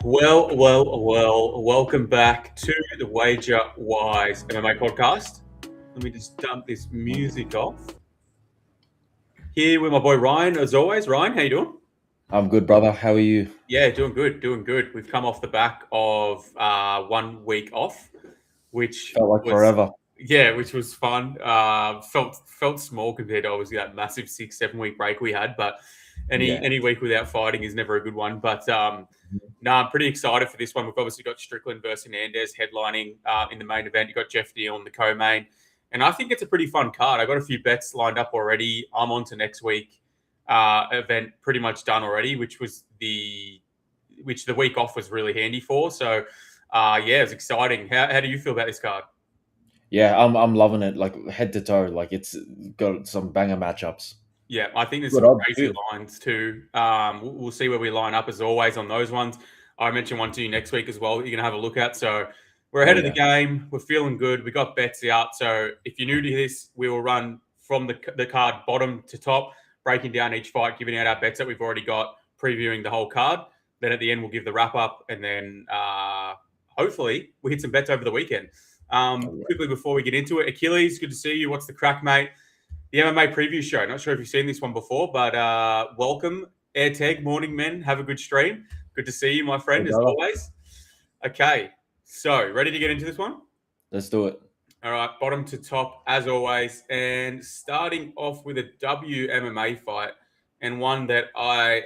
Welcome back to the Wager Wise MMA podcast. Let me just dump this music off. Here with my boy Ryan, as always. Ryan, how you doing? I'm good, brother. How are you? Yeah, doing good. We've come off the back of 1 week off, which Felt like was forever. which was fun. Felt small compared to obviously that massive 6-7 week break we had, but any week without fighting is never a good one. But no, I'm pretty excited for this one. We've obviously got Strickland versus Hernandez headlining in the main event. You've got Geoff Neal in the co-main. And I think it's a pretty fun card. I got a few bets lined up already. I'm on to next week event pretty much done already, which the week off was really handy for. So, it was exciting. How do you feel about this card? Yeah, I'm loving it. Like head to toe. Like it's got some banger matchups. Yeah, I think there's Good some odds crazy too. lines too. We'll see where we line up as always on those ones. I mentioned one to you next week as well that you're going to have a look at. So we're ahead of the game. We're feeling good. We got bets out. So if you're new to this, we will run from the card bottom to top, breaking down each fight, giving out our bets that we've already got, previewing the whole card. Then at the end, we'll give the wrap up, and then hopefully we hit some bets over the weekend. Quickly before we get into it, Achilles, good to see you. What's the crack, mate? The MMA preview show. Not sure if you've seen this one before, but welcome, AirTag Morning Men. Have a good stream. Good to see you, my friend, as always. Okay, so ready to get into this one? Let's do it. All right, bottom to top, as always. And starting off with a WMMA fight, and one that I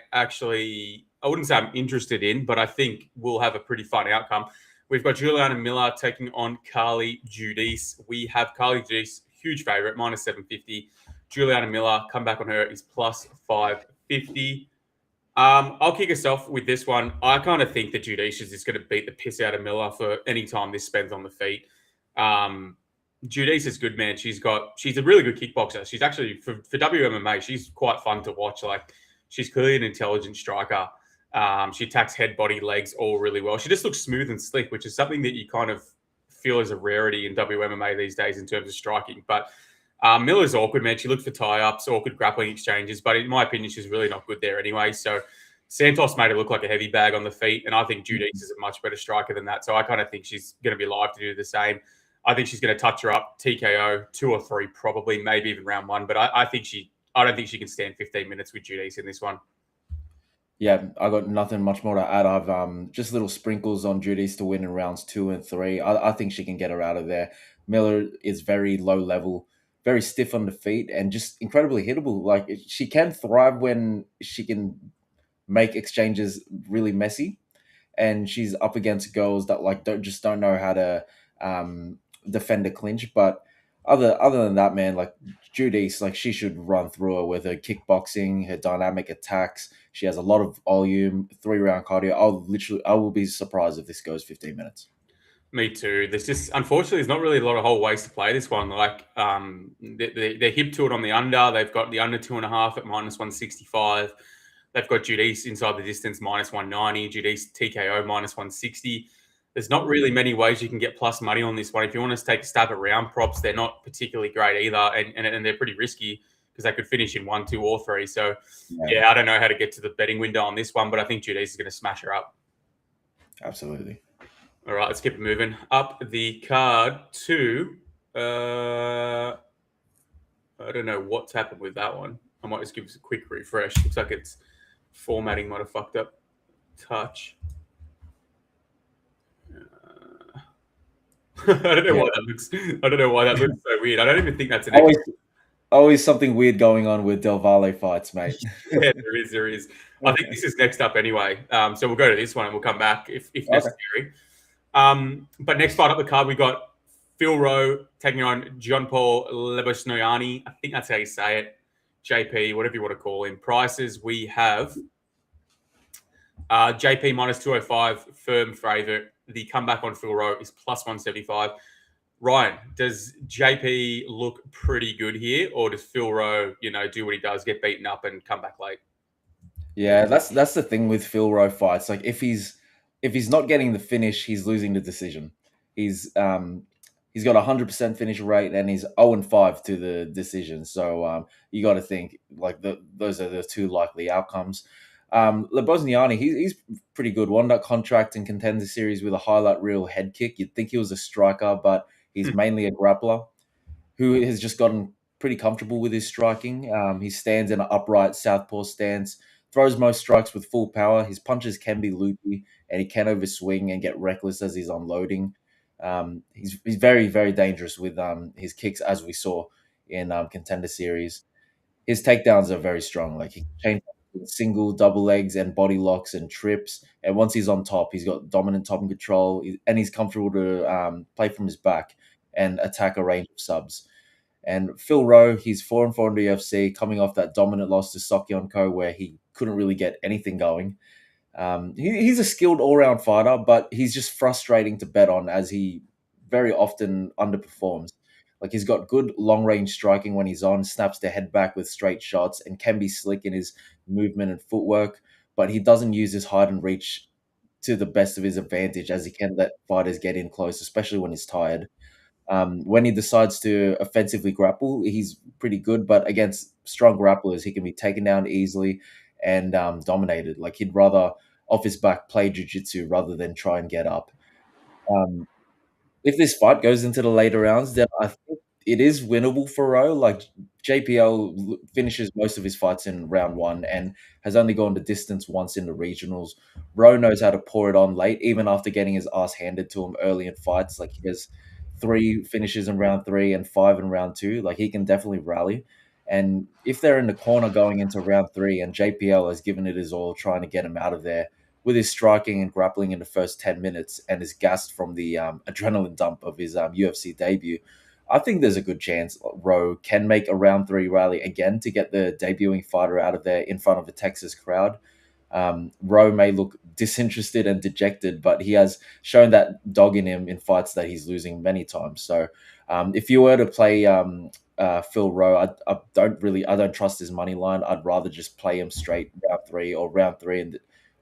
wouldn't say I'm interested in, but I think will have a pretty fun outcome. We've got Juliana Miller taking on Carly Giudice. We have Carly Giudice, huge favorite, minus 750. Juliana Miller, come back on her, is plus 550. I'll kick us off with this one. I kind of think that Giudice is just going to beat the piss out of Miller for any time this spends on the feet. Giudice is good, man. She's a really good kickboxer. She's actually, for WMMA, she's quite fun to watch. Like, she's clearly an intelligent striker. She attacks head, body, legs all really well. She just looks smooth and slick, which is something that you kind of feel is a rarity in WMMA these days in terms of striking. But Miller's awkward, man. She looked for tie-ups, awkward grappling exchanges, but in my opinion, she's really not good there anyway. So Santos made her look like a heavy bag on the feet, and I think Giudice is a much better striker than that. So I kind of think she's going to be live to do the same. I think she's going to touch her up, TKO, 2 or 3 probably, maybe even round 1. But I don't think she can stand 15 minutes with Giudice in this one. Yeah, I got nothing much more to add. I've just little sprinkles on Giudice to win in rounds 2 and 3. I think she can get her out of there. Miller is very low level, very stiff on the feet, and just incredibly hittable. Like she can thrive when she can make exchanges really messy, and she's up against girls that like don't know how to defend a clinch. But other than that, man, like Giudice, like she should run through her with her kickboxing, her dynamic attacks. She has a lot of volume, 3-round cardio. I will be surprised if this goes 15 minutes. Me too. Unfortunately, there's not really a lot of whole ways to play this one. Like, they're hip to it on the under. They've got the under 2.5 at minus 165. They've got Giudice inside the distance minus 190. Giudice TKO minus 160. There's not really many ways you can get plus money on this one. If you want to take a stab at round props, they're not particularly great either, and they're pretty risky because they could finish in 1, 2, or 3. So, yeah, I don't know how to get to the betting window on this one, but I think Giudice is going to smash her up. Absolutely. All right, let's keep it moving. Up the card to, I don't know what's happened with that one. I might just give us a quick refresh. Looks like it's formatting might have fucked up touch. I don't know why that looks so weird. I don't even think that's an always something weird going on with Del Valle fights, mate. Yeah, there is. I think this is next up anyway. So we'll go to this one and we'll come back if necessary. But next fight up the card, we got Phil Rowe taking on John Paul Lebosnoyani. I think that's how you say it. JP, whatever you want to call him. Prices, we have JP minus 205, firm favorite. The comeback on Phil Rowe is plus 175. Ryan, does JP look pretty good here, or does Phil Rowe, do what he does, get beaten up and come back late? Yeah, that's the thing with Phil Rowe fights. Like if he's not getting the finish, he's losing the decision. He's got 100% finish rate and he's 0-5 to the decision. So you got to think like those are the two likely outcomes. Lebosniani, he's pretty good. Won that contract in Contender Series with a highlight reel head kick. You'd think he was a striker, but he's mainly a grappler who has just gotten pretty comfortable with his striking. He stands in an upright southpaw stance, throws most strikes with full power. His punches can be loopy, and he can overswing and get reckless as he's unloading. He's very, very dangerous with his kicks, as we saw in Contender Series. His takedowns are very strong. Like, he can change with single, double legs, and body locks and trips. And once he's on top, he's got dominant top control, and he's comfortable to play from his back and attack a range of subs. And Phil Rowe, he's 4-4 in the UFC, coming off that dominant loss to Sokyonko, where he couldn't really get anything going. He's a skilled all-round fighter, but he's just frustrating to bet on as he very often underperforms. Like, he's got good long-range striking when he's on, snaps the head back with straight shots, and can be slick in his movement and footwork, but he doesn't use his height and reach to the best of his advantage, as he can let fighters get in close, especially when he's tired. When he decides to offensively grapple, he's pretty good, but against strong grapplers, he can be taken down easily and dominated. Like, he'd rather off his back play jiu-jitsu rather than try and get up. Um, if this fight goes into the later rounds, then I think it is winnable for Rowe. Like, JPL finishes most of his fights in round one and has only gone the distance once in the regionals. Rowe knows how to pour it on late, even after getting his ass handed to him early in fights. Like, he has 3 finishes in round 3 and 5 in round 2. Like, he can definitely rally. And if they're in the corner going into round 3 and JPL has given it his all trying to get him out of there, with his striking and grappling in the first 10 minutes and is gassed from the adrenaline dump of his UFC debut, I think there's a good chance Rowe can make a round 3 rally again to get the debuting fighter out of there in front of a Texas crowd. Rowe may look disinterested and dejected, but he has shown that dog in him in fights that he's losing many times. So if you were to play Phil Rowe, I don't trust his money line. I'd rather just play him straight round 3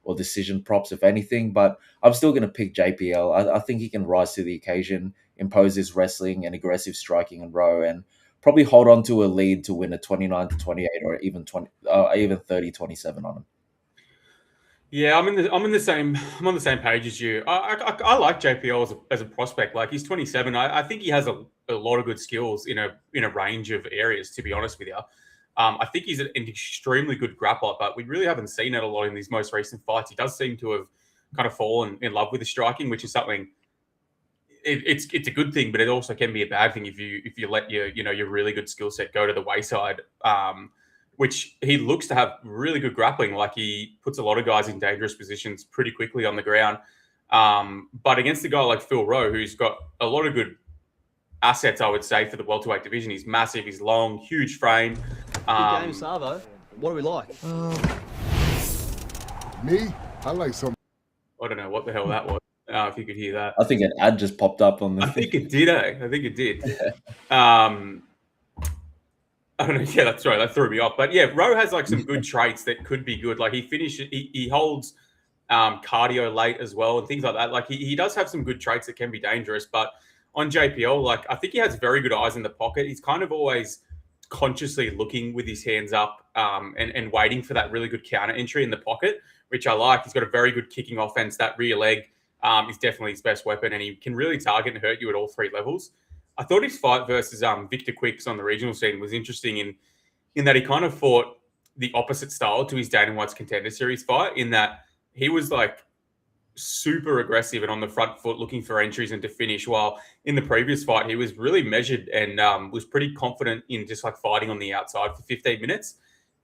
or decision props, if anything. But I'm still going to pick JPL. I think he can rise to the occasion, impose his wrestling and aggressive striking in Rowe, and probably hold on to a lead to win a 29-28 or even 30-27 on him. Yeah, I'm on the same page as you. I like JPL as a prospect. Like, he's 27. I think he has a lot of good skills in a range of areas, to be honest with you. I think he's an extremely good grappler, but we really haven't seen it a lot in these most recent fights. He does seem to have kind of fallen in love with the striking, which is something. It's a good thing, but it also can be a bad thing if you let your really good skill set go to the wayside. Which he looks to have really good grappling. Like, he puts a lot of guys in dangerous positions pretty quickly on the ground. But against a guy like Phil Rowe, who's got a lot of good assets, I would say, for the welterweight division. He's massive, he's long, huge frame. Good game, Savo. What do we like? Me? I like some. I don't know what the hell that was. If you could hear that. I think an ad just popped up on the I think it did, I think it did. I don't know. Yeah, that's right. That threw me off. But yeah, Rowe has like some good traits that could be good. Like, he holds cardio late as well and things like that. Like, he does have some good traits that can be dangerous. But on JPL, like, I think he has very good eyes in the pocket. He's kind of always consciously looking with his hands up and waiting for that really good counter entry in the pocket, which I like. He's got a very good kicking offense. That rear leg is definitely his best weapon, and he can really target and hurt you at all 3 levels. I thought his fight versus Victor Quicks on the regional scene was interesting in that he kind of fought the opposite style to his Dana White's Contender Series fight, in that he was like super aggressive and on the front foot looking for entries and to finish, while in the previous fight he was really measured and was pretty confident in just like fighting on the outside for 15 minutes.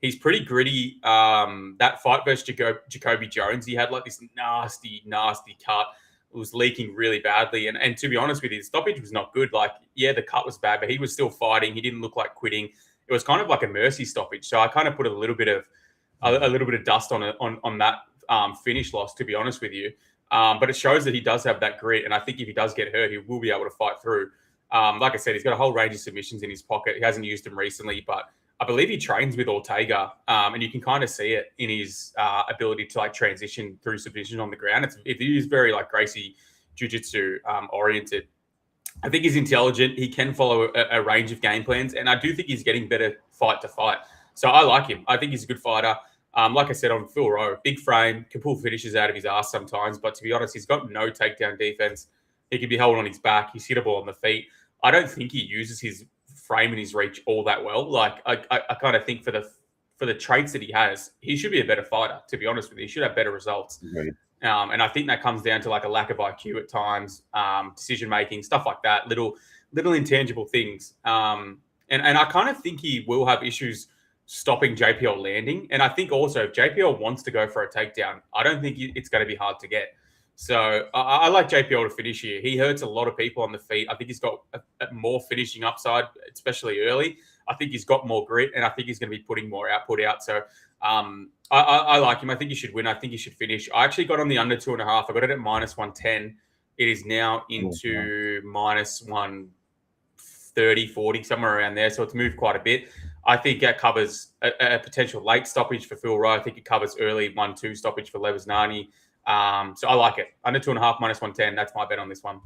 He's pretty gritty. That fight versus Jacoby Jones, he had like this nasty cut. It was leaking really badly. And to be honest with you, the stoppage was not good. Like, yeah, the cut was bad, but he was still fighting. He didn't look like quitting. It was kind of like a mercy stoppage. So I kind of put a little bit of dust on that finish loss, to be honest with you. But it shows that he does have that grit. And I think if he does get hurt, he will be able to fight through. Like I said, he's got a whole range of submissions in his pocket. He hasn't used them recently, but I believe he trains with Ortega, and you can kind of see it in his ability to like transition through submission on the ground. It is very like Gracie Jiu-Jitsu oriented. I think he's intelligent. He can follow a range of game plans, and I do think he's getting better fight to fight. So I like him. I think he's a good fighter. Like I said, on Phil Rowe, big frame, can pull finishes out of his ass sometimes. But to be honest, he's got no takedown defense. He can be held on his back. He's hittable on the feet. I don't think he uses his frame and his reach all that well. Like I kind of think for the traits that he has, he should be a better fighter. To be honest with you, he should have better results. Right. And I think that comes down to like a lack of IQ at times, decision making, stuff like that, little intangible things. And I kind of think he will have issues stopping JPL landing. And I think also if JPL wants to go for a takedown, I don't think it's going to be hard to get. So I like JPL to finish here. He hurts a lot of people on the feet. I think he's got a more finishing upside, especially early. I think he's got more grit, and I think he's going to be putting more output out. So I like him. I think he should win. I think he should finish. I actually got on the under 2.5. I got it at -110. It is now into -130, 40, somewhere around there. So it's moved quite a bit. I think that covers a potential late stoppage for Phil Rowe. I think it covers early 1-2 stoppage for Leveznani. So I like it. Under 2.5, -110. That's my bet on this one.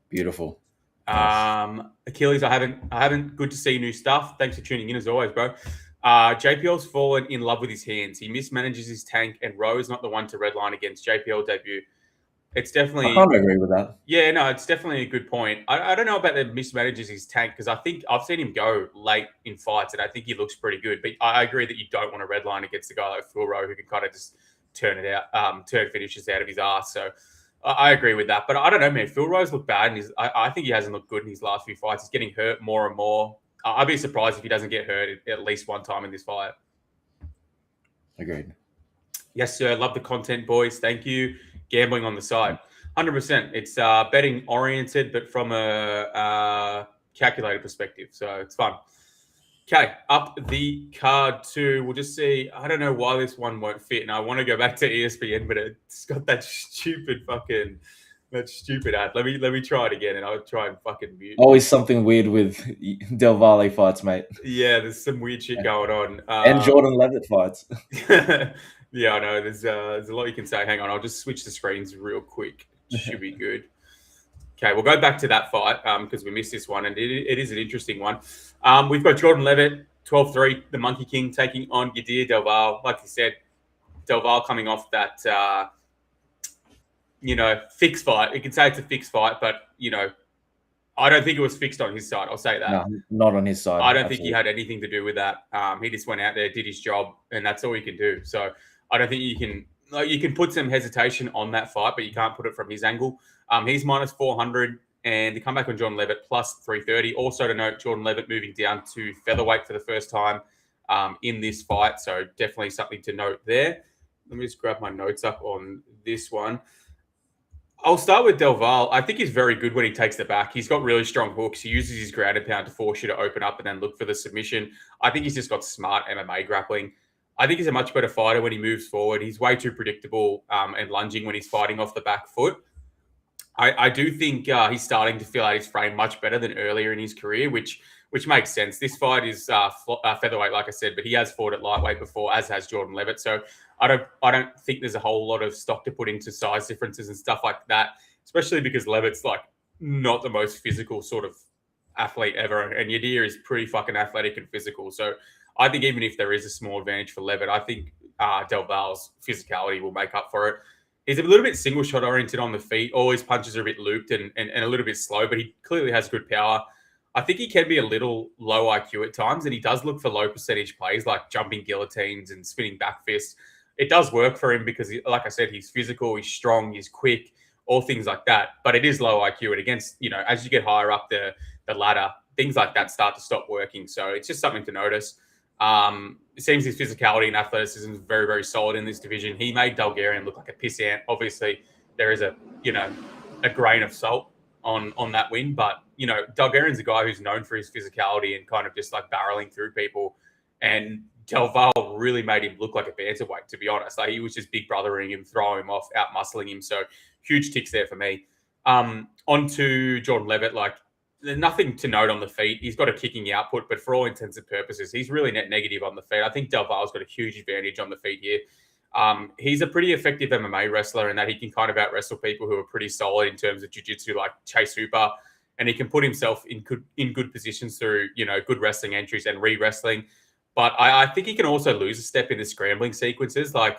Beautiful. Achilles, I haven't. Good to see new stuff. Thanks for tuning in as always, bro. JPL's fallen in love with his hands. He mismanages his tank, and Rowe is not the one to redline against JPL debut. It's definitely. I can't agree with that. Yeah, no, it's definitely a good point. I don't know about the mismanages his tank because I think I've seen him go late in fights, and I think he looks pretty good. But I agree that you don't want to redline against a guy like Phil Rowe who can kind of just turn it out, turn finishes out of his ass. So I agree with that. But I don't know, man. Phil Rowe's looked bad, and I think he hasn't looked good in his last few fights. He's getting hurt more and more. I'd be surprised if he doesn't get hurt at least one time in this fight. Agreed. Yes, sir. Love the content, boys. Thank you. Gambling on the side. 100%. It's betting oriented, but from a calculated perspective. So it's fun. Okay, up the card too. We'll just see. I don't know why this one won't fit, and I want to go back to ESPN, but it's got that stupid ad. Let me try it again, and I'll try and fucking mute. Always something weird with Del Valle fights, mate. Yeah, there's some weird shit going on. And Jordan Levitt fights. Yeah, I know. There's a lot you can say. Hang on, I'll just switch the screens real quick. Should be good. Okay, we'll go back to that fight because we missed this one, and it is an interesting one. We've got Jordan Levitt, 12-3, the Monkey King, taking on Yadir Del Valle. Like you said, Del Valle coming off that, fixed fight. You can say it's a fixed fight, but, I don't think it was fixed on his side. I'll say that. No, not on his side. I don't think he had anything to do with that. He just went out there, did his job, and that's all he can do. So I don't think you can put some hesitation on that fight, but you can't put it from his angle. He's -400, and the comeback on Jordan Levitt +330. Also to note, Jordan Levitt moving down to featherweight for the first time in this fight. So definitely something to note there. Let me just grab my notes up on this one. I'll start with Del Valle. I think he's very good when he takes the back. He's got really strong hooks. He uses his ground and pound to force you to open up and then look for the submission. I think he's just got smart MMA grappling. I think he's a much better fighter when he moves forward. He's way too predictable and lunging when he's fighting off the back foot. I do think he's starting to feel out his frame much better than earlier in his career, which makes sense. This fight is featherweight, like I said, but he has fought at lightweight before, as has Jordan Levitt. So I don't think there's a whole lot of stock to put into size differences and stuff like that, especially because Levitt's like not the most physical sort of athlete ever, and Yadir is pretty fucking athletic and physical. So I think even if there is a small advantage for Levitt, I think Del Valle's physicality will make up for it. He's a little bit single shot oriented on the feet. All his punches are a bit looped and a little bit slow, but he clearly has good power. I think he can be a little low IQ at times, and he does look for low percentage plays like jumping guillotines and spinning back fists. It does work for him because, like I said, he's physical, he's strong, he's quick, all things like that. But it is low IQ, and against, as you get higher up the ladder, things like that start to stop working. So it's just something to notice. It seems his physicality and athleticism is very, very solid in this division. He made Bulgarian look like a pissant. Obviously, there is a grain of salt on that win, but Bulgarian's a guy who's known for his physicality and kind of just like barreling through people. And Del Valle really made him look like a bantamweight, to be honest. Like, he was just big brothering him, throwing him off, out muscling him. So huge ticks there for me. On to Jordan Levitt, there's nothing to note on the feet. He's got a kicking output, but for all intents and purposes, he's really net negative on the feet. I think Del Valle's got a huge advantage on the feet here. He's a pretty effective MMA wrestler in that he can kind of out-wrestle people who are pretty solid in terms of jiu-jitsu, like Chase Hooper, and he can put himself in good positions through, good wrestling entries and re-wrestling. But I think he can also lose a step in the scrambling sequences. Like,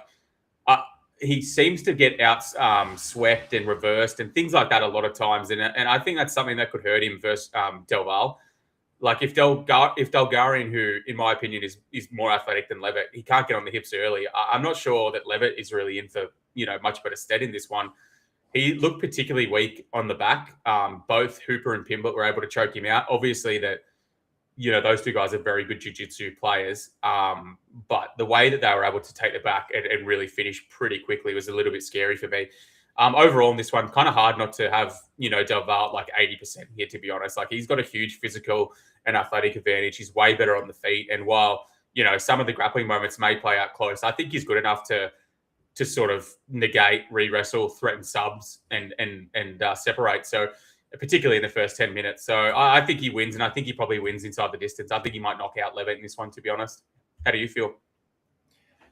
he seems to get out swept and reversed and things like that a lot of times. And I think that's something that could hurt him versus Del Valle. Like, if Delgarian, who in my opinion is more athletic than Levitt, he can't get on the hips early. I'm not sure that Levitt is really in for much better stead in this one. He looked particularly weak on the back. Both Hooper and Pimblett were able to choke him out. Obviously, that those two guys are very good jiu-jitsu players. But the way that they were able to take the back and really finish pretty quickly was a little bit scary for me. Overall in this one, kind of hard not to have, Del Valle like 80% here, to be honest. Like, he's got a huge physical and athletic advantage. He's way better on the feet. And while, some of the grappling moments may play out close, I think he's good enough to sort of negate, re-wrestle, threaten subs and separate. So particularly in the first 10 minutes. So I think he wins, and I think he probably wins inside the distance. I think he might knock out Levitt in this one, to be honest. How do you feel?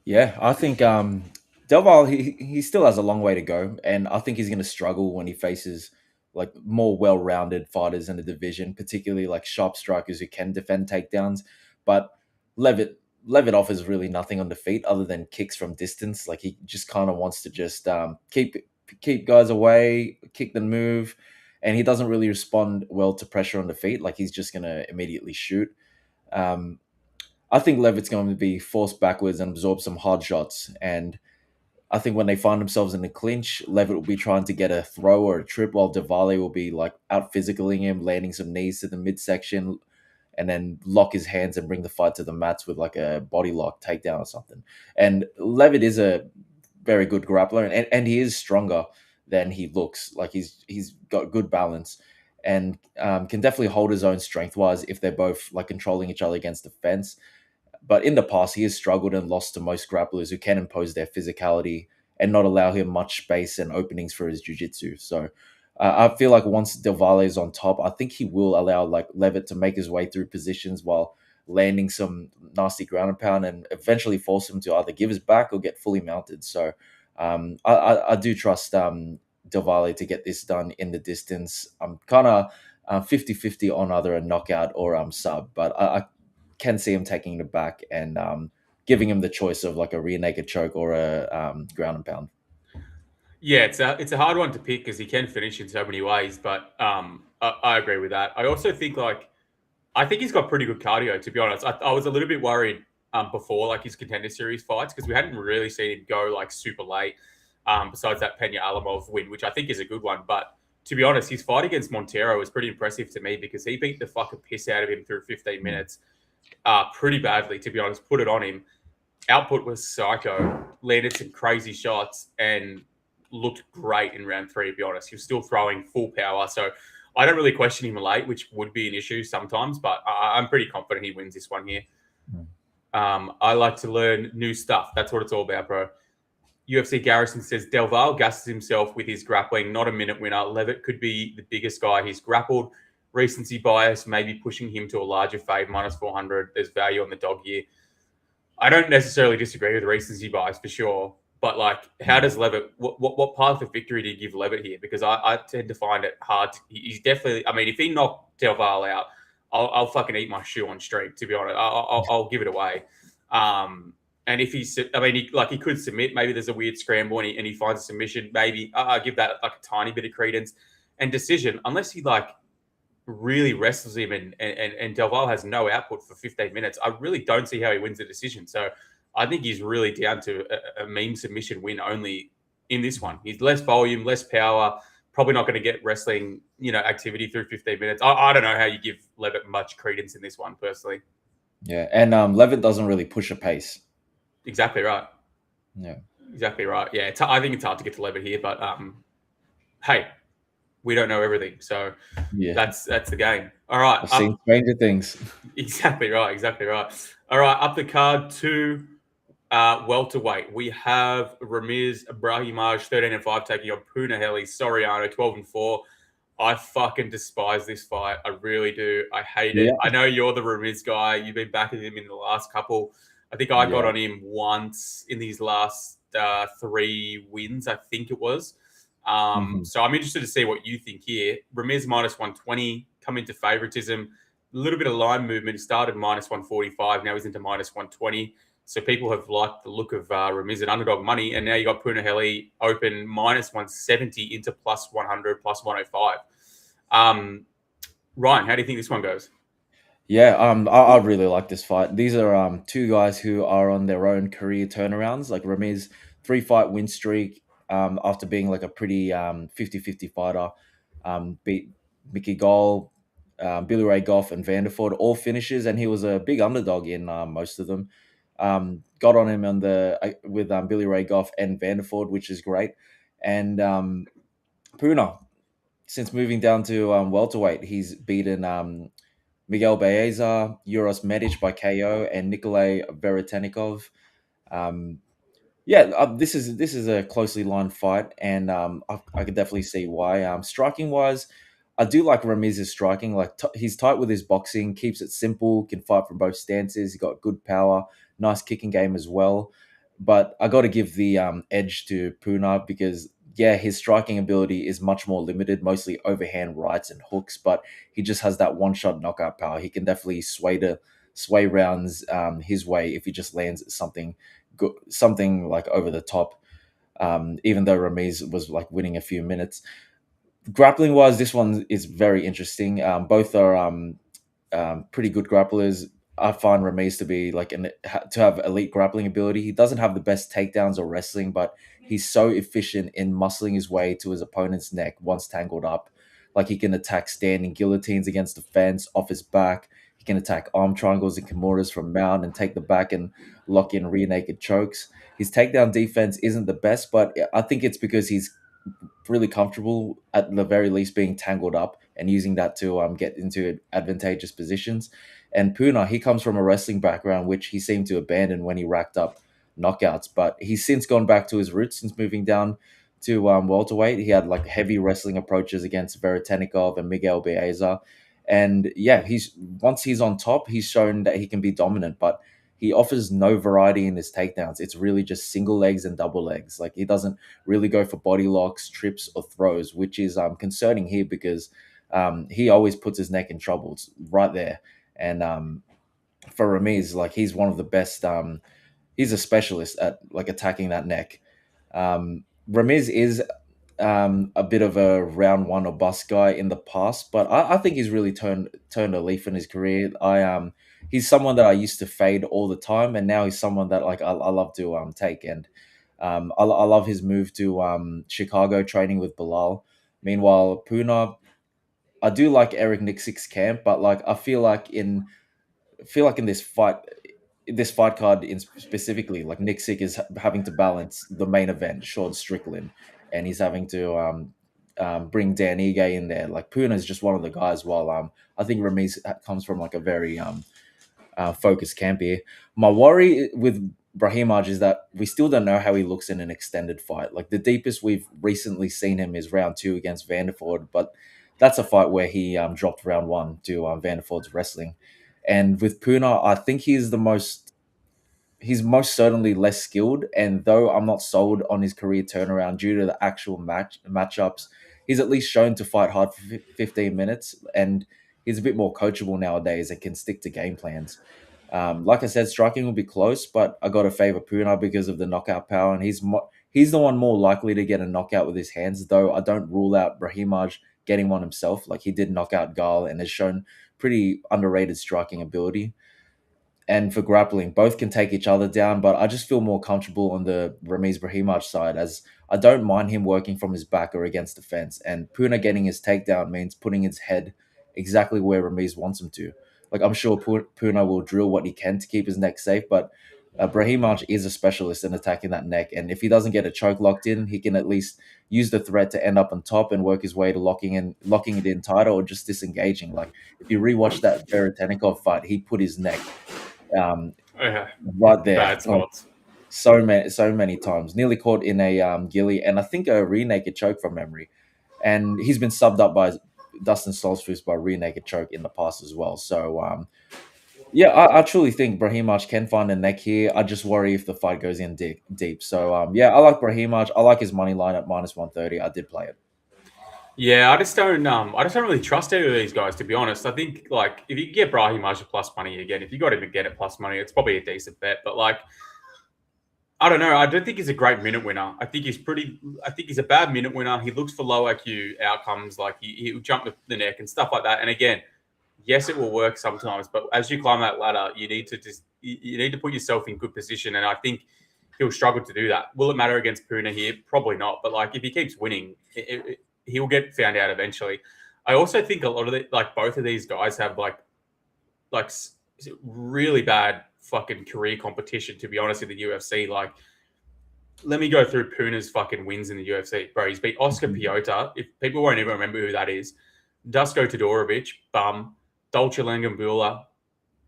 Yeah, I think Del Valle, he still has a long way to go, and I think he's going to struggle when he faces like more well-rounded fighters in the division, particularly like sharp strikers who can defend takedowns. But Levitt offers really nothing on the feet other than kicks from distance. Like, he just kind of wants to just keep guys away, kick the move, and he doesn't really respond well to pressure on the feet. Like, he's just going to immediately shoot. I think Levitt's going to be forced backwards and absorb some hard shots. And I think when they find themselves in the clinch, Levitt will be trying to get a throw or a trip, while Delvalle will be like out physicaling him, landing some knees to the midsection, and then lock his hands and bring the fight to the mats with like a body lock takedown or something. And Levitt is a very good grappler, and he is stronger than he looks. Like, he's got good balance and can definitely hold his own strength-wise if they're both like controlling each other against the fence. But in the past, he has struggled and lost to most grapplers who can impose their physicality and not allow him much space and openings for his jiu-jitsu. So I feel like once Del Valle is on top, I think he will allow like Levitt to make his way through positions while landing some nasty ground and pound, and eventually force him to either give his back or get fully mounted. So I do trust Del Valle to get this done in the distance. I'm kind of 50-50 on either a knockout or sub, but I can see him taking the back and giving him the choice of like a rear naked choke or a ground and pound. Yeah, it's a hard one to pick because he can finish in so many ways, but I agree with that. I also think I think he's got pretty good cardio, to be honest. I was a little bit worried before like his contender series fights because we hadn't really seen him go like super late. Besides that Pena Alamov win, which I think is a good one, but to be honest, his fight against Montero was pretty impressive to me because he beat the fucking piss out of him through 15 minutes. Pretty badly, to be honest. Put it on him. Output was psycho. Landed some crazy shots and looked great in round 3, to be honest. He was still throwing full power. So I don't really question him late, which would be an issue sometimes, but I'm pretty confident he wins this one here. I like to learn new stuff. That's what it's all about, bro. UFC Garrison says, Del Valle gasses himself with his grappling, not a minute winner. Levitt could be the biggest guy he's grappled. Recency bias, maybe pushing him to a larger fade, -400. There's value on the dog here. I don't necessarily disagree with recency bias for sure, but like, how does Levitt, what path of victory do you give Levitt here? Because I tend to find it hard. He's definitely, I mean, if he knocked Del Valle out, I'll fucking eat my shoe on stream, to be honest. I'll give it away. And if he could submit, maybe there's a weird scramble and he finds a submission, maybe I'll give that like a tiny bit of credence. And decision, unless he like really wrestles him and Del Valle has no output for 15 minutes, I really don't see how he wins the decision. So I think he's really down to a mean submission win only in this one. He's less volume, less power, probably not going to get wrestling, activity through 15 minutes. I don't know how you give Levitt much credence in this one personally. Yeah, and Levitt doesn't really push a pace. Exactly right. Yeah. Exactly right. Yeah, I think it's hard to get to Levitt here, but hey, we don't know everything, so yeah, that's the game. All right, I've seen stranger things. Exactly right. All right, up the card to welterweight. We have Ramiz Brahimaj 13-5 taking on Punahele Soriano 12-4. I fucking despise this fight. I really do. I hate it. I know you're the Ramiz guy. You've been backing him in the last couple. I think I got on him once in these last 3 wins, I think it was. So I'm interested to see what you think here. Ramiz -120, come into favoritism. little bit of line movement. He started minus 145. Now he's into minus 120. So people have liked the look of Ramiz at underdog money. And now you got Punahele open minus 170 into plus 100, plus 105. Ryan, how do you think this one goes? Yeah, I really like this fight. These are two guys who are on their own career turnarounds. Like Ramiz, 3-fight win streak after being like a pretty 50-50 fighter. Beat Mickey Gall, Billy Ray Goff, and Vanderford, all finishes, and he was a big underdog in most of them. Got on him on the with Billy Ray Goff and Vanderford, which is great. And Puna, since moving down to welterweight, he's beaten Miguel Baeza, Uros Medic by KO, and Nikolay Veretennikov. Um, this is a closely lined fight, and I could definitely see why. Striking wise, I do like Ramiz's striking. Like he's tight with his boxing, keeps it simple, can fight from both stances. He got good power, nice kicking game as well. But I got to give the edge to Puna because his striking ability is much more limited, mostly overhand rights and hooks. But he just has that one shot knockout power. He can definitely sway rounds his way if he just lands something like over the top. Even though Ramiz was like winning a few minutes, grappling wise, this one is very interesting. Both are pretty good grapplers. I find Ramiz to be to have elite grappling ability. He doesn't have the best takedowns or wrestling, but he's so efficient in muscling his way to his opponent's neck once tangled up. Like he can attack standing guillotines against the fence, off his back. He can attack arm triangles and kimuras from mount and take the back and lock in rear naked chokes. His takedown defense isn't the best, but I think it's because he's really comfortable at the very least being tangled up and using that to get into advantageous positions. And Puna, he comes from a wrestling background, which he seemed to abandon when he racked up knockouts. But he's since gone back to his roots since moving down to welterweight. He had like heavy wrestling approaches against Veretennikov and Miguel Baeza. And once he's on top, he's shown that he can be dominant, but he offers no variety in his takedowns. It's really just single legs and double legs. Like he doesn't really go for body locks, trips, or throws, which is concerning here because he always puts his neck in trouble. It's right there. And for Ramiz, like he's one of the best. He's a specialist at like attacking that neck. Ramiz is a bit of a round one or bust guy in the past, but I think he's really turned a leaf in his career. He's someone that I used to fade all the time, and now he's someone that like I love to take. And I love his move to Chicago training with Bilal. Meanwhile, Puna, I do like Eric Nixick's camp, but like I feel like in this fight card in specifically, like Nixick is having to balance the main event, Sean Strickland, and he's having to bring Dan Ige in there. Like Puna is just one of the guys. While I think Ramiz comes from like a very focused camp here. My worry with Brahimaj is that we still don't know how he looks in an extended fight. Like the deepest we've recently seen him is round 2 against Vanderford, but that's a fight where he dropped round 1 to Vanderford's wrestling. And with Puna, I think he's most certainly less skilled. And though I'm not sold on his career turnaround due to the actual matchups, he's at least shown to fight hard for 15 minutes. And he's a bit more coachable nowadays and can stick to game plans. Like I said, striking will be close, but I got to favor Puna because of the knockout power. And he's the one more likely to get a knockout with his hands, though I don't rule out Brahimaj getting one himself. Like he did knock out Gal and has shown pretty underrated striking ability. And for grappling, both can take each other down, but I just feel more comfortable on the Ramiz Brahimaj side as I don't mind him working from his back or against the fence. And Puna getting his takedown means putting his head exactly where Ramiz wants him to. Like I'm sure Puna will drill what he can to keep his neck safe, but Brahimaj is a specialist in attacking that neck. And if he doesn't get a choke locked in, he can at least use the threat to end up on top and work his way to locking it in tighter or just disengaging. Like if you rewatch that Veretennikov fight, he put his neck right there. Bad spots. So many times. Nearly caught in a gilly and I think a rear naked choke from memory. And he's been subbed up by Dustin Stoltzfus by rear naked choke in the past as well. So I truly think Brahimaj can find a neck here. I just worry if the fight goes in deep. So I like Brahimaj. I like his money line at minus 130. I did play it. Yeah, I just don't really trust any of these guys, to be honest. I think like if you get Brahim Marshall plus money again, if you got him again at plus money, it's probably a decent bet. But like, I don't know. I don't think he's a great minute winner. I think he's a bad minute winner. He looks for low IQ outcomes, like he'll jump the neck and stuff like that. And again, yes, it will work sometimes, but as you climb that ladder, you need to put yourself in good position. And I think he'll struggle to do that. Will it matter against Puna here? Probably not. But like if he keeps winning, he'll get found out eventually. I also think a lot of both of these guys have like really bad fucking career competition, to be honest, in the UFC. Like, let me go through Puna's fucking wins in the UFC, bro. He's beat Oscar Piota. If people won't even remember who that is, Dusko Todorovic, bum. Dolce Langambula,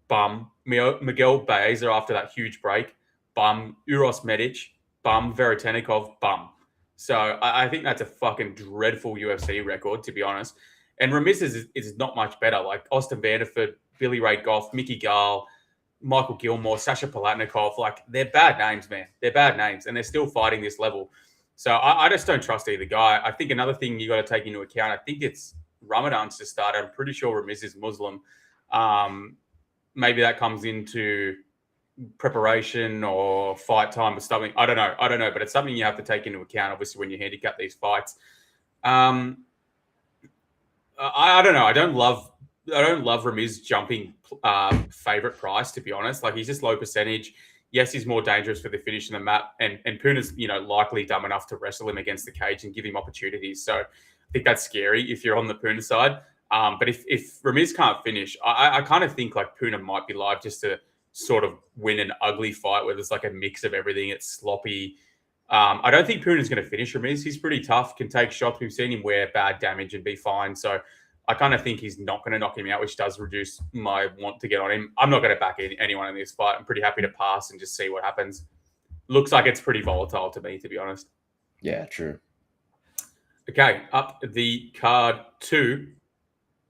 bum. Miguel Baeza after that huge break, bum. Uros Medic, bum. Veretenikov, bum. So I think that's a fucking dreadful UFC record, to be honest. And Ramirez is not much better. Like Austin Vanderford, Billy Ray Goff, Mickey Gall, Michael Gilmore, Sasha Palatnikov, like they're bad names, man. They're bad names, and they're still fighting this level. So I just don't trust either guy. I think another thing you got to take into account, I think it's Ramadan's to start. I'm pretty sure Ramiz is Muslim. Maybe that comes into preparation or fight time or something. I don't know, but it's something you have to take into account, obviously, when you handicap these fights. I don't know. I don't love Ramiz jumping favorite price, to be honest. Like, he's just low percentage. Yes, he's more dangerous for the finish in the map, and Puna's likely dumb enough to wrestle him against the cage and give him opportunities. So I think that's scary if you're on the Puna side. But if Ramiz can't finish, I kind of think like Puna might be live just to sort of win an ugly fight where there's like a mix of everything. It's sloppy. I don't think Puna's going to finish Ramiz. He's pretty tough, can take shots. We've seen him wear bad damage and be fine. So I kind of think he's not going to knock him out, which does reduce my want to get on him. I'm not going to back anyone in this fight. I'm pretty happy to pass and just see what happens. Looks like it's pretty volatile to me, to be honest. Yeah, true. Okay, up the card 2,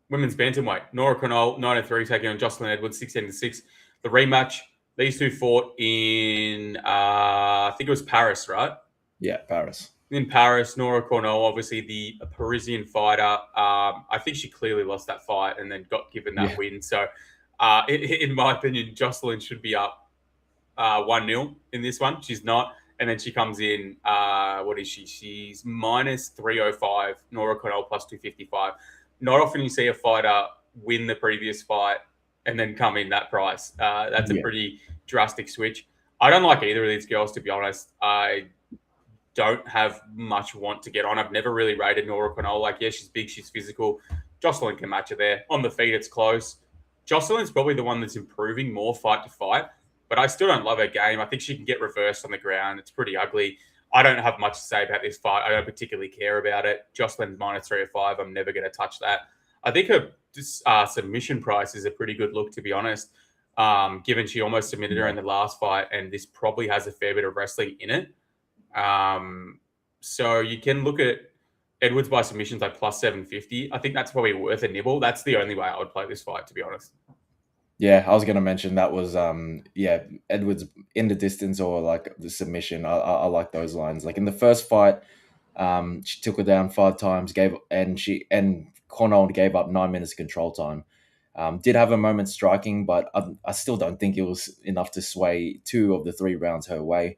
women's bantamweight. Nora Connell, 9-3, taking on Jocelyn Edwards, 16-6. The rematch, these two fought in, I think it was Paris, right? Yeah, Paris. In Paris, Nora Cornell, obviously the Parisian fighter. I think she clearly lost that fight and then got given that win. So, in my opinion, Jocelyn should be up 1-0 in this one. She's not. And then she comes in, what is she? She's minus 305, Nora Cornell plus 255. Not often you see a fighter win the previous fight and then come in that price. That's a pretty drastic switch. I don't like either of these girls, to be honest. I don't have much want to get on. I've never really rated Nora Cornell. Like, yeah, she's big, she's physical. Jocelyn can match her there. On the feet, it's close. Jocelyn's probably the one that's improving more fight to fight, but I still don't love her game. I think she can get reversed on the ground. It's pretty ugly. I don't have much to say about this fight. I don't particularly care about it. Jocelyn's minus 305. I'm never going to touch that. I think her submission price is a pretty good look, to be honest, given she almost submitted her in the last fight, and this probably has a fair bit of wrestling in it. So you can look at Edwards by submissions like plus 750. I think that's probably worth a nibble. That's the only way I would play this fight, to be honest. Yeah, I was going to mention that was, Edwards in the distance or like the submission. I like those lines. Like in the first fight, she took her down 5 times, and Cornell gave up 9 minutes of control time. Did have a moment striking, but I still don't think it was enough to sway 2 of the 3 rounds her way.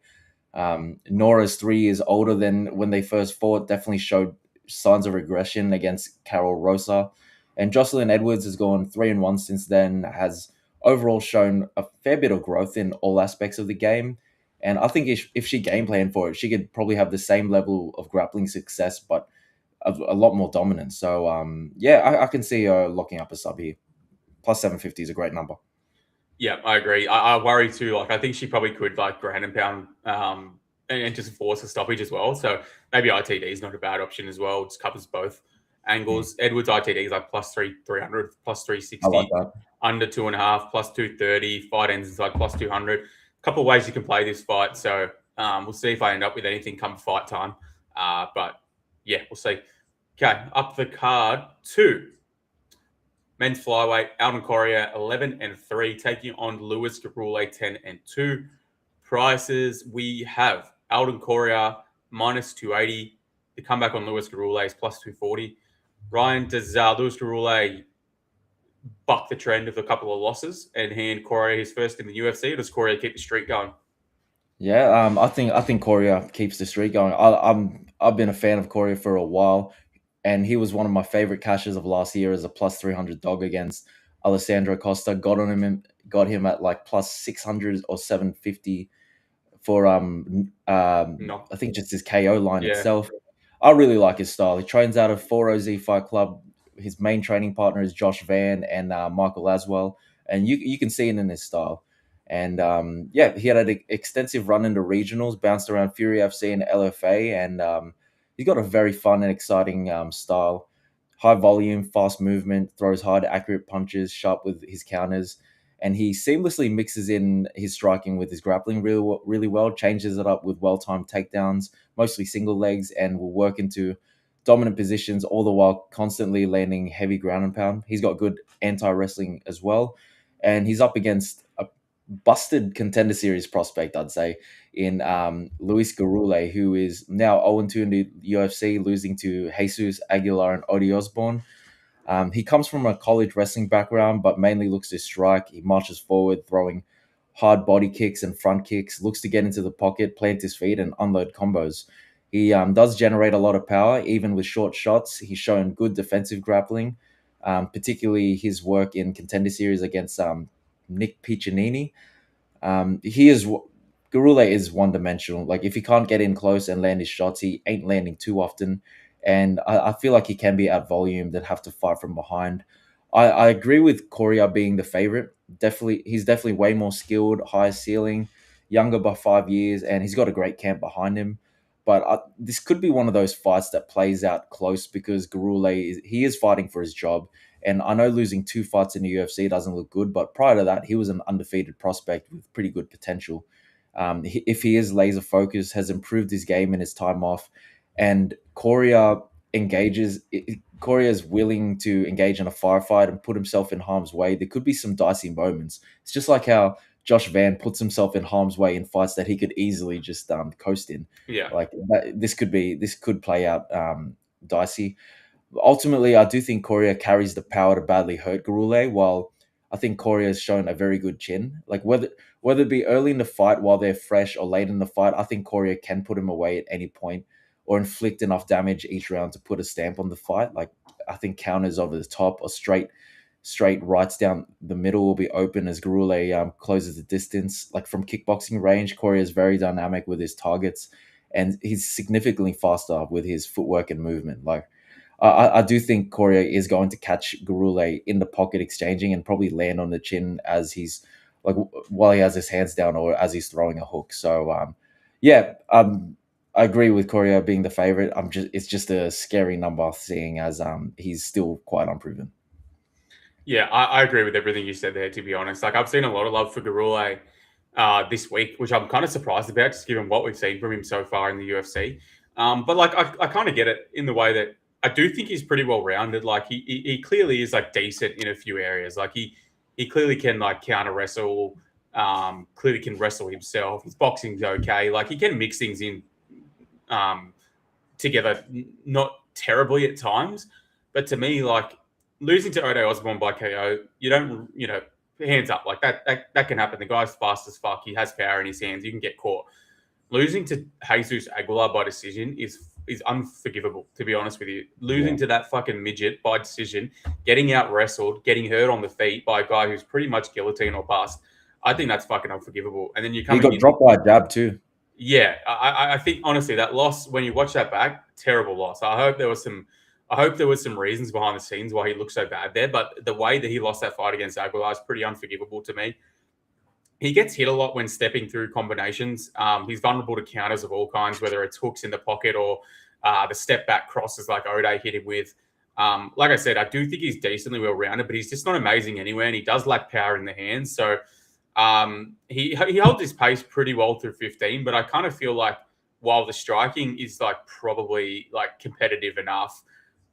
Nora's 3 years older than when they first fought, definitely showed signs of regression against Carol Rosa. And Jocelyn Edwards has gone 3-1 since then, has overall shown a fair bit of growth in all aspects of the game. And I think if she game planned for it, she could probably have the same level of grappling success, but a lot more dominant. So, I can see her locking up a sub here. Plus 750 is a great number. Yeah, I agree. I worry too. Like, I think she probably could like ground and pound and just force a stoppage as well. So maybe ITD is not a bad option as well. It just covers both angles. Edwards ITD is like plus 300, plus 360, I like that. Under 2.5, plus 230. Fight ends inside plus 200. A couple of ways you can play this fight. So we'll see if I end up with anything come fight time. But yeah, we'll see. Okay, up the card 2. Men's flyweight, Alden Correa, 11-3, taking on Lewis Garule, 10-2. Prices, we have Alden Correa, minus 280. The comeback on Lewis Garule is plus 240. Ryan, does Louis Garule buck the trend of a couple of losses and hand Corey his first in the UFC, or does Corey keep the streak going? Yeah, I think Corey keeps the streak going. I've been a fan of Corey for a while, and he was one of my favorite cashes of last year as a plus 300 dog against Alessandro Costa. Got him at like plus 600 or 750 for No. I think just his KO line Yeah. itself. I really like his style. He trains out of 4OZ Fight Club. His main training partner is Josh Van and Michael Laswell, and you can see it in his style. And yeah, he had an extensive run into regionals, bounced around Fury FC and LFA, and he's got a very fun and exciting style. High volume, fast movement, throws hard, accurate punches, sharp with his counters, and he seamlessly mixes in his striking with his grappling really well, changes it up with well-timed takedowns, mostly single legs, and will work into dominant positions, all the while constantly landing heavy ground and pound. He's got good anti-wrestling as well, and he's up against a busted contender series prospect, I'd say, in Luis Garule, who is now 0-2 in the UFC, losing to Jesus Aguilar and Odi Osborne. He comes from a college wrestling background, but mainly looks to strike. He marches forward, throwing hard body kicks and front kicks, looks to get into the pocket, plant his feet, and unload combos. He does generate a lot of power, even with short shots. He's shown good defensive grappling, particularly his work in Contender Series against Nick Piccinini. He is Garule is one dimensional. Like if he can't get in close and land his shots, he ain't landing too often. And I feel like he can be at volume that have to fight from behind. I agree with Coria being the favorite. He's definitely way more skilled, higher ceiling, younger by 5 years, and he's got a great camp behind him. But this could be one of those fights that plays out close because Garule is fighting for his job. And I know losing 2 fights in the UFC doesn't look good, but prior to that, he was an undefeated prospect with pretty good potential. If he is laser focused, has improved his game in his time off, and Coria is willing to engage in a firefight and put himself in harm's way, there could be some dicey moments. It's just like how Josh Van puts himself in harm's way in fights that he could easily just coast in. Yeah. Like that, this could play out dicey. Ultimately, I do think Coria carries the power to badly hurt Garule, while I think Coria has shown a very good chin. Like whether it be early in the fight while they're fresh or late in the fight, I think Coria can put him away at any point or inflict enough damage each round to put a stamp on the fight. Like I think counters over the top or straight rights down the middle will be open as Garule closes the distance. Like from kickboxing range, Coria is very dynamic with his targets, and he's significantly faster with his footwork and movement. Like I do think Coria is going to catch Garule in the pocket exchanging and probably land on the chin as he's like while he has his hands down or as he's throwing a hook. So yeah, I agree with Coria being the favorite. It's just a scary number seeing as he's still quite unproven. Yeah, I agree with everything you said there, to be honest. Like, I've seen a lot of love for Garule this week, which I'm kind of surprised about, just given what we've seen from him so far in the UFC. But, like, I kind of get it in the way that I do think he's pretty well-rounded. Like, he clearly is, like, decent in a few areas. Like, he clearly can, like, counter-wrestle, clearly can wrestle himself. His boxing's okay. Like, he can mix things in together, not terribly at times. But to me, like, losing to Ode Osborne by KO, you don't, hands up. Like, that can happen. The guy's fast as fuck. He has power in his hands. You can get caught. Losing to Jesus Aguilar by decision is unforgivable, to be honest with you. Losing to that fucking midget by decision, getting out wrestled, getting hurt on the feet by a guy who's pretty much guillotine or bust, I think that's fucking unforgivable. And then you come. He got dropped by a jab too. Yeah, I think honestly that loss, when you watch that back, terrible loss. I hope there was some reasons behind the scenes why he looked so bad there, but the way that he lost that fight against Aguilar is pretty unforgivable to me. He gets hit a lot when stepping through combinations. He's vulnerable to counters of all kinds, whether it's hooks in the pocket or the step back crosses like Ode hit him with. Like I said, I do think he's decently well-rounded, but he's just not amazing anywhere, and he does lack power in the hands. So he holds his pace pretty well through 15, but I kind of feel like while the striking is like probably like competitive enough,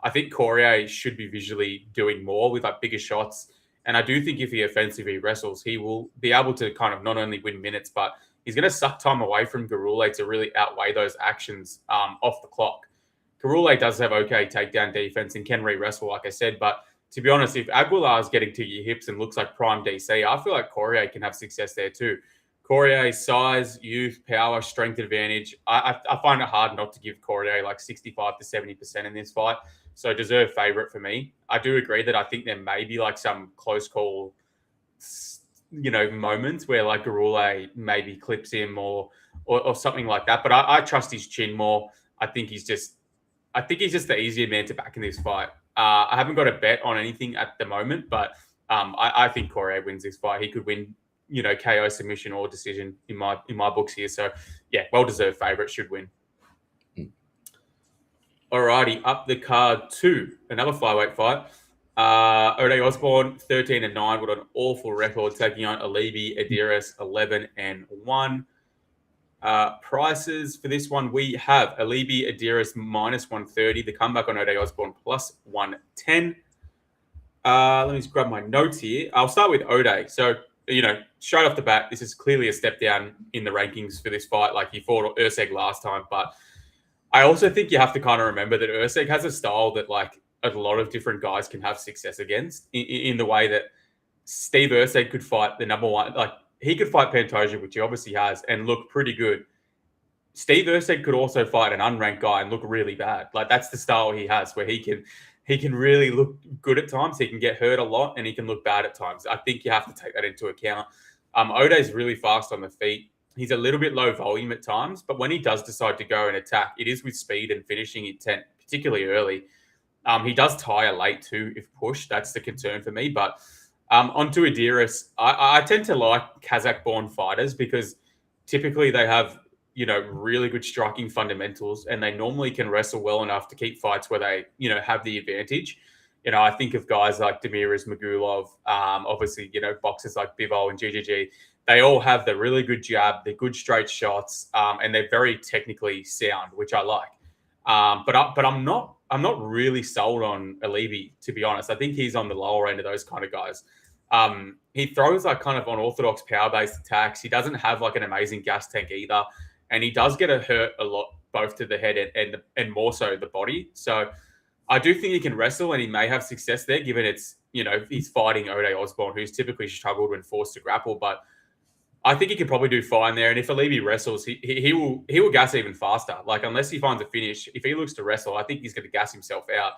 I think Coria should be visually doing more with like bigger shots. And I do think if he offensively wrestles, he will be able to kind of not only win minutes, but he's going to suck time away from Garule to really outweigh those actions off the clock. Karule does have okay takedown defense and can re-wrestle, like I said. But to be honest, if Aguilar is getting to your hips and looks like prime DC, I feel like Poirier can have success there too. Poirier's size, youth, power, strength advantage. I find it hard not to give Poirier like 65 to 70% in this fight. So deserved favorite for me. I do agree that I think there may be like some close call, moments where like Garule maybe clips him or something like that. But I trust his chin more. I think he's just the easier man to back in this fight. I haven't got a bet on anything at the moment, but I think Poirier wins this fight. He could win, KO, submission, or decision in my books here. So yeah, well-deserved favorite, should win. Alrighty, up the card to another flyweight fight. Ode Osborne, 13-9, with an awful record, taking on Alibi Adiris, 11-1. Prices for this one, we have Alibi Adiris minus 130, the comeback on Ode Osborne plus 110. Let me just grab my notes here. I'll start with Ode. So, straight off the bat, this is clearly a step down in the rankings for this fight. Like, he fought Erceg last time, but I also think you have to kind of remember that Erceg has a style that, like, a lot of different guys can have success against in the way that Steve Erceg could fight the number one. Like, he could fight Pantoja, which he obviously has, and look pretty good. Steve Erceg could also fight an unranked guy and look really bad. Like, that's the style he has, where he can really look good at times. He can get hurt a lot, and he can look bad at times. I think you have to take that into account. Ode's really fast on the feet. He's a little bit low volume at times, but when he does decide to go and attack, it is with speed and finishing intent, particularly early. He does tire late too if pushed. That's the concern for me. But onto Adiris, I tend to like Kazakh-born fighters because typically they have, really good striking fundamentals, and they normally can wrestle well enough to keep fights where they, have the advantage. I think of guys like Demiris Magulov, obviously, boxers like Bivol and GGG. They all have the really good jab, the good straight shots, and they're very technically sound, which I like. But I'm not really sold on Alibi, to be honest. I think he's on the lower end of those kind of guys. He throws like kind of unorthodox power-based attacks. He doesn't have like an amazing gas tank either, and he does get hurt a lot, both to the head and more so the body. So I do think he can wrestle, and he may have success there, given it's he's fighting Ode Osborne, who's typically struggled when forced to grapple. But I think he could probably do fine there. And if Alibi wrestles, he will gas even faster. Like, unless he finds a finish, if he looks to wrestle, I think he's going to gas himself out.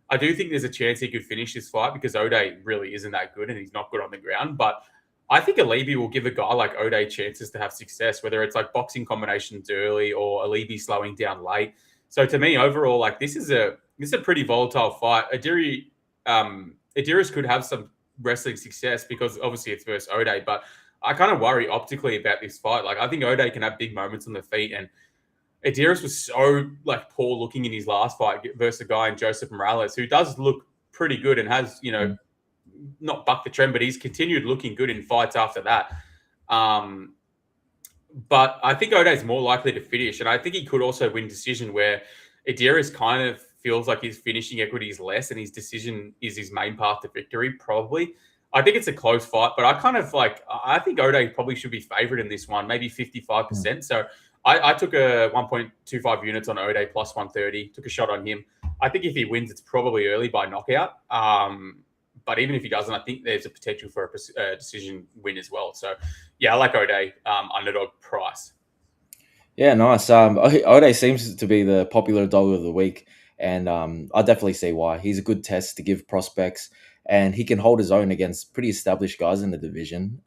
I do think there's a chance he could finish this fight because Ode really isn't that good and he's not good on the ground. But I think Alibi will give a guy like Ode chances to have success, whether it's like boxing combinations early or Alibi slowing down late. So to me, overall, like this is a pretty volatile fight. Adiris could have some wrestling success because obviously it's versus Ode, but I kind of worry optically about this fight. Like, I think Ode can have big moments on the feet, and Adiris was so like poor looking in his last fight versus a guy in Joseph Morales, who does look pretty good and has, not bucked the trend, but he's continued looking good in fights after that. But I think Ode is more likely to finish, and I think he could also win decision, where Adiris kind of feels like his finishing equity is less and his decision is his main path to victory, probably. I think it's a close fight, but I think Ode probably should be favored in this one, maybe 55%. So I took a 1.25 units on Ode plus 130, took a shot on him. I think if he wins, it's probably early by knockout. But even if he doesn't, I think there's a potential for a decision win as well. So yeah, I like Ode underdog price. Yeah, nice. Ode seems to be the popular dog of the week, and I definitely see why. He's a good test to give prospects, and he can hold his own against pretty established guys in the division.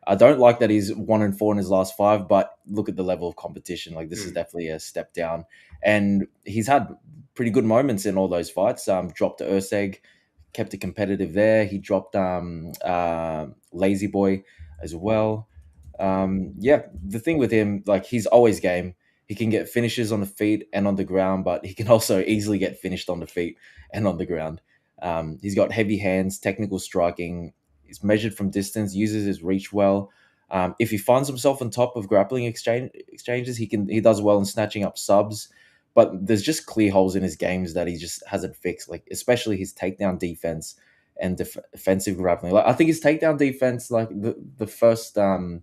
I don't like that he's 1-4 in his last 5, but look at the level of competition. Like, this is definitely a step down, and he's had pretty good moments in all those fights. Dropped to Erceg, kept it competitive there. He dropped Lazy Boy as well. The thing with him, like, he's always game. He can get finishes on the feet and on the ground, but he can also easily get finished on the feet and on the ground. He's got heavy hands, technical striking. He's measured from distance, uses his reach well. If he finds himself on top of grappling exchanges, he does well in snatching up subs. But there's just clear holes in his games that he just hasn't fixed, like especially his takedown defense and defensive grappling. Like, I think his takedown defense, like the first, I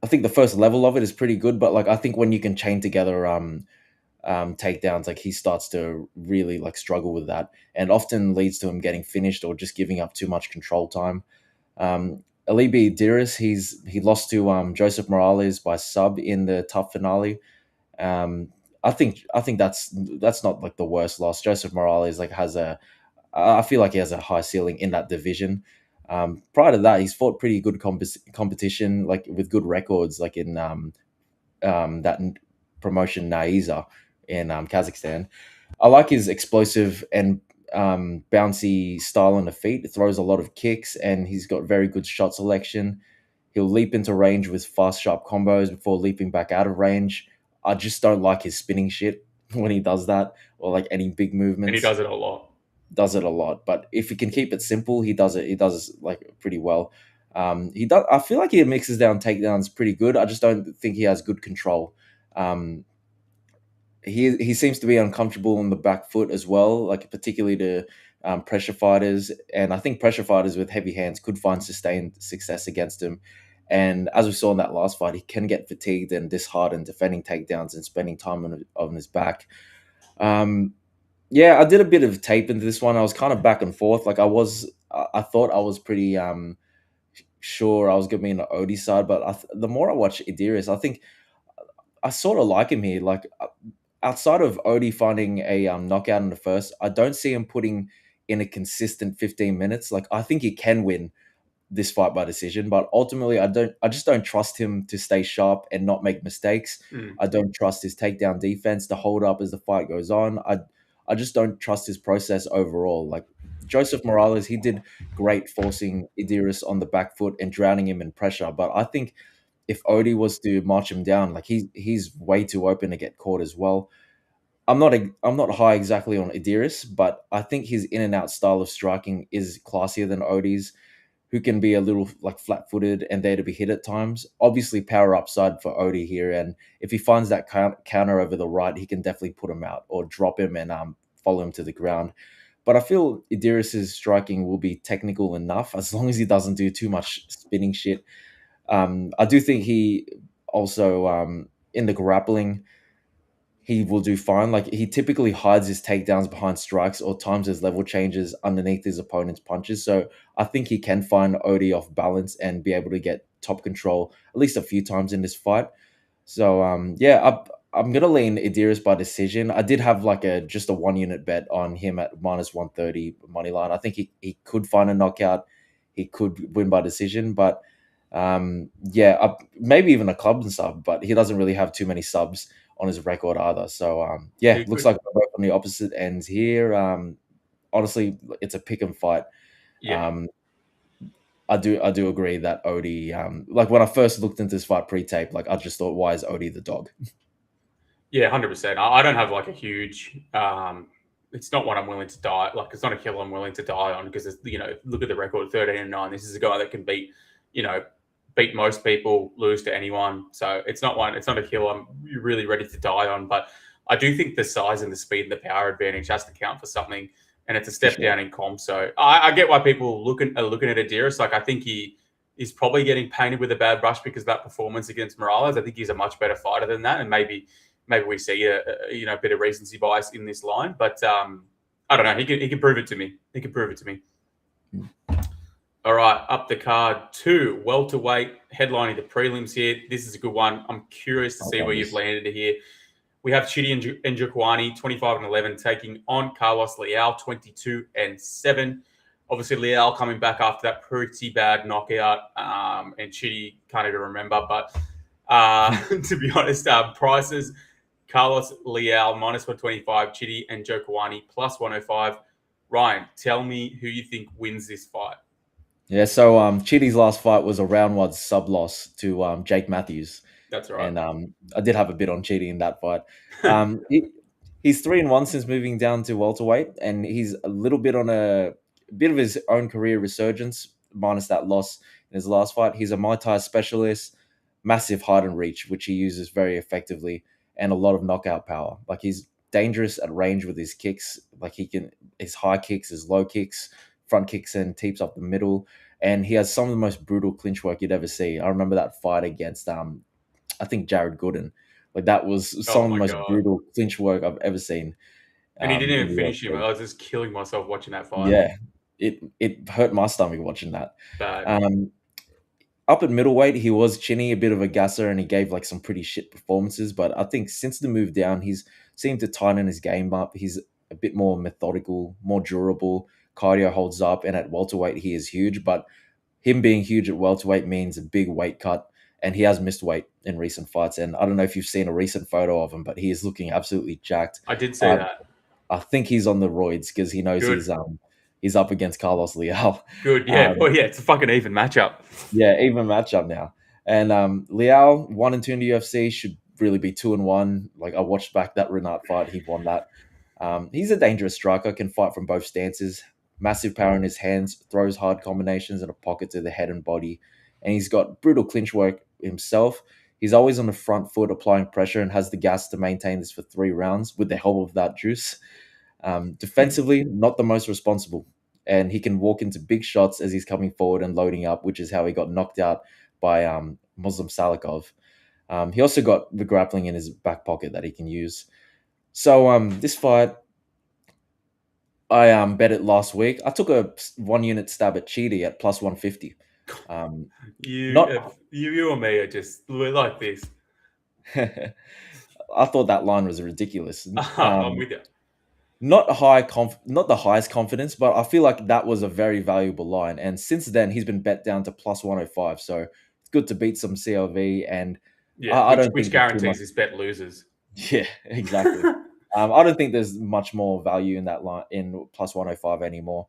think the first level of it is pretty good. But like, I think when you can chain together takedowns, like he starts to really like struggle with that, and often leads to him getting finished or just giving up too much control time. Alibi Diris, he lost to Joseph Morales by sub in the tough finale. Um, I think that's not like the worst loss. Joseph Morales like has a I feel like he has a high ceiling in that division. Prior to that, he's fought pretty good competition, like with good records, like in that promotion Naiza in Kazakhstan. I like his explosive and bouncy style on the feet. It throws a lot of kicks, and he's got very good shot selection. He'll leap into range with fast, sharp combos before leaping back out of range. I just don't like his spinning shit when he does that, or like any big movements. And he does it a lot. Does it a lot, but if he can keep it simple, he does it. He does like pretty well. He does. I feel like he mixes down takedowns pretty good. I just don't think he has good control. Um, he seems to be uncomfortable on the back foot as well, like particularly to pressure fighters. And I think pressure fighters with heavy hands could find sustained success against him. And as we saw in that last fight, he can get fatigued and disheartened defending takedowns and spending time on his back. Yeah, I did a bit of tape into this one. I was kind of back and forth. Like I thought I was pretty sure I was going to be on the Odie side, but the more I watch Idris, I think I sort of like him here. Like outside of Odie finding a knockout in the first, I don't see him putting in a consistent 15 minutes. Like I think he can win this fight by decision, but ultimately I just don't trust him to stay sharp and not make mistakes. I don't trust his takedown defense to hold up as the fight goes on. I just don't trust his process overall. Like Joseph Morales, he did great forcing Idris on the back foot and drowning him in pressure, but I think if Odie was to march him down, like he's way too open to get caught as well. I'm not high exactly on Idris, but I think his in and out style of striking is classier than Odie's, who can be a little like flat-footed and there to be hit at times. Obviously, power upside for Odie here, and if he finds that counter over the right, he can definitely put him out or drop him and follow him to the ground. But I feel Idris's striking will be technical enough as long as he doesn't do too much spinning shit. I do think he also in the grappling he will do fine. Like he typically hides his takedowns behind strikes or times his level changes underneath his opponent's punches. So I think he can find Odie off balance and be able to get top control at least a few times in this fight. So yeah, I'm gonna lean Idris by decision. I did have like just a 1 unit bet on him at -130 money line. I think he could find a knockout. He could win by decision, but yeah, maybe even a club and sub. But he doesn't really have too many subs on his record either. So yeah, it looks like we're both on the opposite ends here. Honestly, it's a pick and fight. Yeah. I do agree that Odie, like when I first looked into this fight pre-tape, like I just thought, why is Odie the dog? Yeah, 100%. I don't have like a huge. It's not one I'm willing to die. Like it's not a hill I'm willing to die on because look at the record, 13-9. This is a guy that can beat most people, lose to anyone. So it's not a hill I'm really ready to die on. But I do think the size and the speed and the power advantage has to count for something, and it's a step down in comp. So I get why people are looking at Adiris. Like I think he is probably getting painted with a bad brush because of that performance against Morales. I think he's a much better fighter than that, and maybe we see a bit of recency bias in this line. But I don't know. He can prove it to me. He can prove it to me. All right, up the card, 2 welterweight, headlining the prelims here. This is a good one. I'm curious to see where you've landed here. We have Chidi and Njokuani, 25-11, taking on Carlos Leal, 22-7. Obviously, Leal coming back after that pretty bad knockout, and Chidi kind of to remember. But to be honest, prices, Carlos Leal, -125, Chidi and Njokuani, +105. Ryan, tell me who you think wins this fight. Yeah, so Chidi's last fight was a round 1 sub loss to Jake Matthews. That's right. And I did have a bit on Chidi in that fight. He's 3-1 since moving down to welterweight, and he's a little bit on a bit of his own career resurgence, minus that loss in his last fight. He's a Muay Thai specialist, massive height and reach, which he uses very effectively, and a lot of knockout power. Like he's dangerous at range with his kicks. Like his high kicks, his low kicks, front kicks and teeps up the middle. And he has some of the most brutal clinch work you'd ever see. I remember that fight against, I think, Jared Gooden, Like that was some Oh of the my most God. brutal clinch work I've ever seen. And he didn't In even the finish him. UFC. I was just killing myself watching that fight. Yeah, it hurt my stomach watching that. Bad. Up at middleweight, he was chinny, a bit of a gasser, and he gave like some pretty shit performances. But I think since the move down, he's seemed to tighten his game up. He's a bit more methodical, more durable. Cardio holds up, and at welterweight, he is huge. But him being huge at welterweight means a big weight cut, and he has missed weight in recent fights. And I don't know if you've seen a recent photo of him, but he is looking absolutely jacked. I did see that. I think he's on the roids because he knows Good. he's up against Carlos Leal. Good. Yeah. Well, yeah, it's a fucking even matchup. Yeah, even matchup now. And Leal 1-2 in the UFC should really be 2-1. Like I watched back that Renat fight, he won that. He's a dangerous striker, can fight from both stances. Massive power in his hands, throws hard combinations in a pocket to the head and body, and he's got brutal clinch work himself. He's always on the front foot, applying pressure, and has the gas to maintain this for 3 rounds with the help of that juice. Defensively, not the most responsible, and he can walk into big shots as he's coming forward and loading up, which is how he got knocked out by Muslim Salikov. He also got the grappling in his back pocket that he can use. So this fight, I bet it last week. I took a 1 unit stab at Cheaty at plus 150. You and me are just we're like this. I thought that line was ridiculous. I'm with you. Not the highest confidence, but I feel like that was a very valuable line. And since then, he's been bet down to plus 105. So it's good to beat some CLV. And yeah, I don't which think guarantees his bet loses. Yeah, exactly. I don't think there's much more value in that line in plus 105 anymore.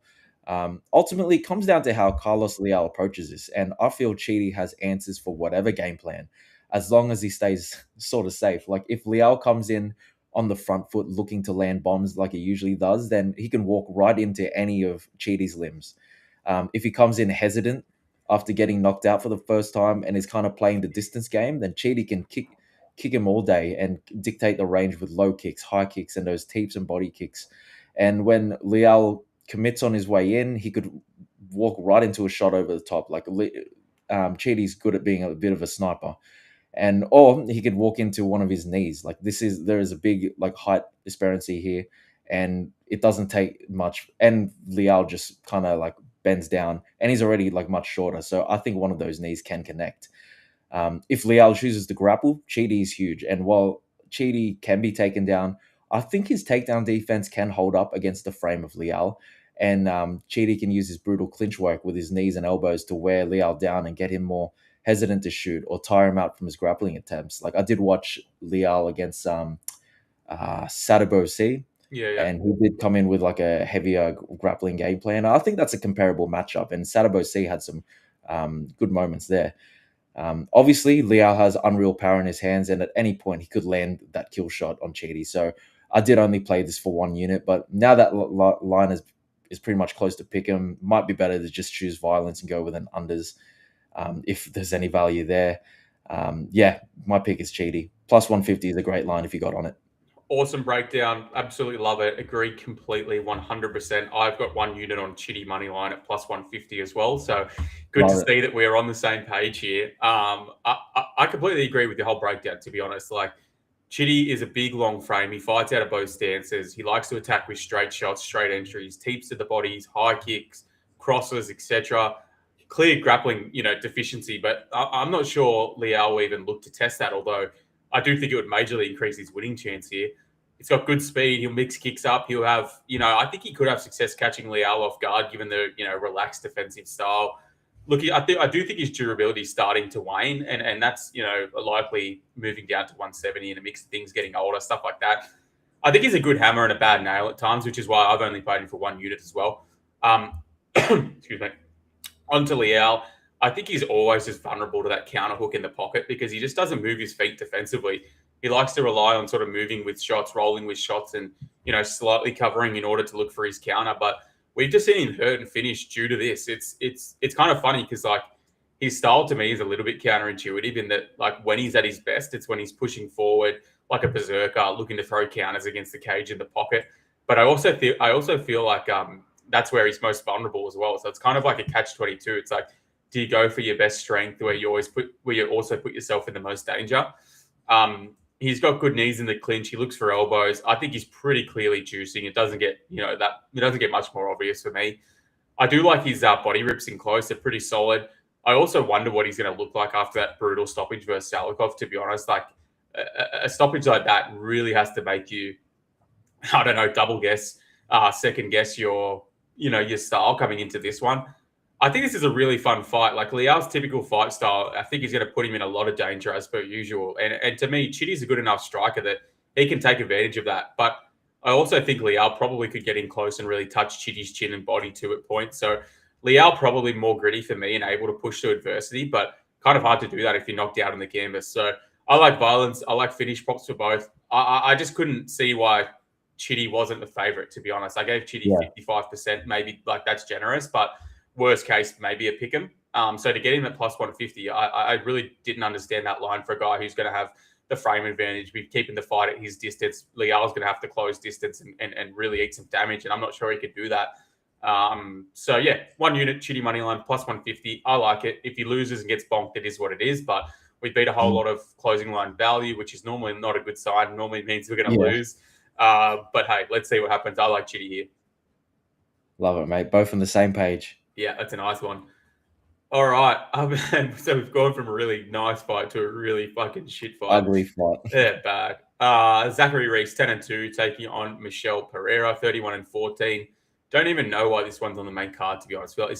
Ultimately, it comes down to how Carlos Leal approaches this, and I feel Cheaty has answers for whatever game plan, as long as he stays sort of safe. Like if Leal comes in on the front foot looking to land bombs like he usually does, then he can walk right into any of Cheaty's limbs. If he comes in hesitant after getting knocked out for the first time and is kind of playing the distance game, then Cheaty can kick him all day and dictate the range with low kicks, high kicks, and those teeps and body kicks. And when Leal commits on his way in, he could walk right into a shot over the top. Like Cheaty's good at being a bit of a sniper, or he could walk into one of his knees. Like there is a big like height disparity here, and it doesn't take much. And Leal just kind of like bends down, and he's already like much shorter. So I think one of those knees can connect. If Leal chooses to grapple, Cheaty is huge. And while Cheaty can be taken down, I think his takedown defense can hold up against the frame of Leal. And Cheaty can use his brutal clinch work with his knees and elbows to wear Leal down and get him more hesitant to shoot or tire him out from his grappling attempts. Like I did watch Leal against Sadabo C. Yeah. And he did come in with like a heavier grappling game plan. I think that's a comparable matchup. And Sadabo C had some good moments there. Obviously, Leal has unreal power in his hands, and at any point he could land that kill shot on Cheaty. So I did only play this for 1 unit, but now that line is pretty much close to pick him, might be better to just choose violence and go with an unders if there's any value there. My pick is Cheaty. Plus 150 is a great line if you got on it. Awesome breakdown. Absolutely love it. Agree completely, 100%. I've got 1 unit on Chitty money line at plus 150 as well. So good to see that we're on the same page here. I completely agree with the whole breakdown, to be honest. Like Chitty is a big, long frame. He fights out of both stances. He likes to attack with straight shots, straight entries, teeps to the bodies, high kicks, crosses, etc. Clear grappling, deficiency, but I'm not sure Leal will even look to test that, although I do think it would majorly increase his winning chance here. He's got good speed. He'll mix kicks up. He'll have, I think he could have success catching Leal off guard, given the, relaxed defensive style. Look, I do think his durability is starting to wane, and that's, likely moving down to 170 and a mix of things, getting older, stuff like that. I think he's a good hammer and a bad nail at times, which is why I've only played him for 1 unit as well. Excuse me. Onto Leal. I think he's always just vulnerable to that counter hook in the pocket because he just doesn't move his feet defensively. He likes to rely on sort of moving with shots, rolling with shots, and, slightly covering in order to look for his counter. But we've just seen him hurt and finish due to this. It's kind of funny because, like, his style to me is a little bit counterintuitive in that, like, when he's at his best, it's when he's pushing forward like a berserker, looking to throw counters against the cage in the pocket. But I also feel like that's where he's most vulnerable as well. So it's kind of like a catch-22. It's like, do you go for your best strength where you also put yourself in the most danger? He's got good knees in the clinch. He looks for elbows. I think he's pretty clearly juicing. It doesn't get, it doesn't get much more obvious for me. I do like his body rips in close. They're pretty solid. I also wonder what he's going to look like after that brutal stoppage versus Salikov, to be honest. Like a stoppage like that really has to make you, I don't know, double guess, second guess your style coming into this one. I think this is a really fun fight. Like Leal's typical fight style, I think he's going to put him in a lot of danger as per usual. And to me, Chitty's a good enough striker that he can take advantage of that. But I also think Leal probably could get in close and really touch Chitty's chin and body too at points. So Leal probably more gritty for me and able to push to adversity, but kind of hard to do that if you're knocked out on the canvas. So I like violence. I like finish props for both. I just couldn't see why Chitty wasn't the favorite, to be honest. I gave Chitty 55%, maybe like that's generous, but worst case, maybe a pick him. So to get him at plus 150, I really didn't understand that line for a guy who's going to have the frame advantage. We're keeping the fight at his distance. Leal's going to have to close distance and really eat some damage, and I'm not sure he could do that. So yeah, 1 unit, Chitty money line, plus 150. I like it. If he loses and gets bonked, it is what it is, but we beat a whole lot of closing line value, which is normally not a good sign. Normally means we're going to lose. But hey, let's see what happens. I like Chitty here. Love it, mate. Both on the same page. Yeah, that's a nice one. All right. So we've gone from a really nice fight to a really fucking shit fight. Ugly fight. Yeah, bad. Zach Reese, 10-2, taking on Michel Pereira, 31-14. Don't even know why this one's on the main card, to be honest. I feel like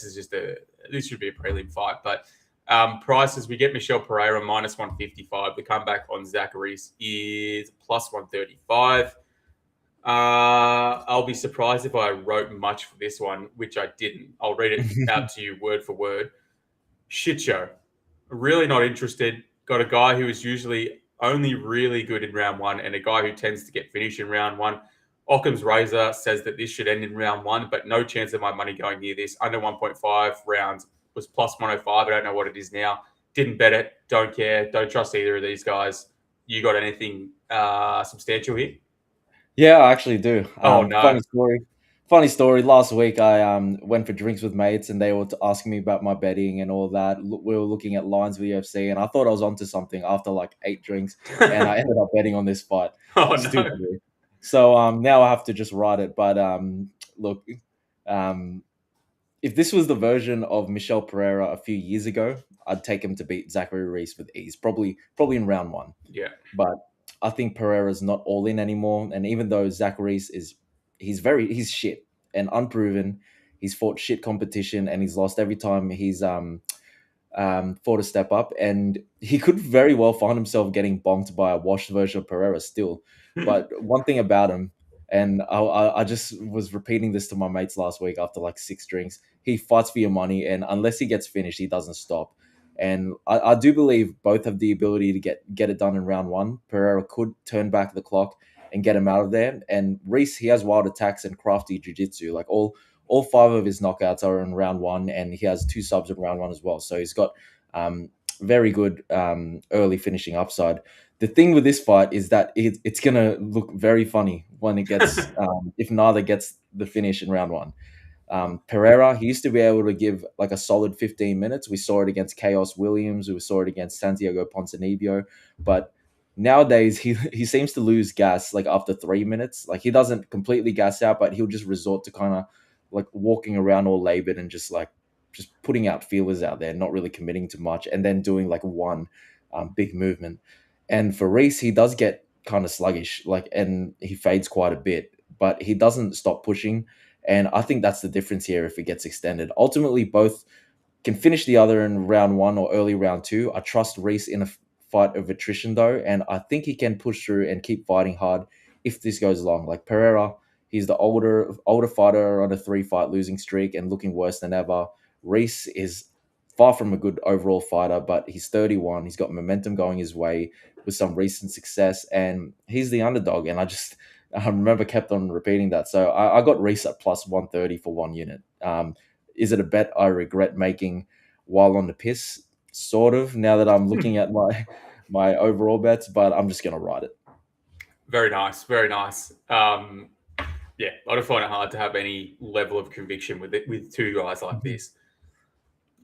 this should be a prelim fight. But prices, we get Michel Pereira minus 155. The comeback on Zach Reese is plus 135. I'll be surprised if I wrote much for this one, which I didn't. I'll read it out to you word for word. Shit show. Really not interested. Got a guy who is usually only really good in round one and a guy who tends to get finished in round one. Occam's razor says that this should end in round one, but no chance of my money going near this. Under 1.5 rounds was plus 105. I don't know what it is now. Didn't bet it. Don't care. Don't trust either of these guys. You got anything substantial here? Yeah, I actually do. Oh, no. Funny story. Last week, I went for drinks with mates, and they were asking me about my betting and all that. We were looking at lines with UFC, and I thought I was onto something after like 8 drinks, and I ended up betting on this fight. Oh, Stupidly. no. So now I have to just write it. But look, if this was the version of Michel Pereira a few years ago, I'd take him to beat Zachary Reese with ease, probably in round one. Yeah. But I think Pereira's not all in anymore. And even though Zach Reese he's shit and unproven, he's fought shit competition and he's lost every time he's fought a step up. And he could very well find himself getting bonked by a washed version of Pereira still. But one thing about him, and I just was repeating this to my mates last week after like 6 drinks, he fights for your money, and unless he gets finished, he doesn't stop. And I do believe both have the ability to get it done in round one. Pereira could turn back the clock and get him out of there. And Reese, he has wild attacks and crafty jiu-jitsu. Like all 5 of his knockouts are in round one, and he has 2 subs in round one as well. So he's got very good early finishing upside. The thing with this fight is that it's going to look very funny when it gets, if neither gets the finish in round one. Pereira, he used to be able to give like a solid 15 minutes. We saw it against Chaos Williams. We saw it against Santiago Ponzinibbio. But nowadays, he seems to lose gas like after 3 minutes. Like he doesn't completely gas out, but he'll just resort to kind of like walking around all labored and just putting out feelers out there, not really committing to much, and then doing like one big movement. And for Reese, he does get kind of sluggish, and he fades quite a bit, but he doesn't stop pushing. And I think that's the difference here if it gets extended. Ultimately, both can finish the other in round one or early round two. I trust Reese in a fight of attrition, though, and I think he can push through and keep fighting hard if this goes long. Like Pereira, he's the older fighter on a 3-fight losing streak and looking worse than ever. Reese is far from a good overall fighter, but he's 31. He's got momentum going his way with some recent success, and he's the underdog. And I remember kept on repeating that. So I got Reese at plus 130 for 1 unit. Is it a bet I regret making while on the piss? Sort of, now that I'm looking at my overall bets, but I'm just going to ride it. Very nice. Very nice. Yeah, I don't find it hard to have any level of conviction with 2 guys like this.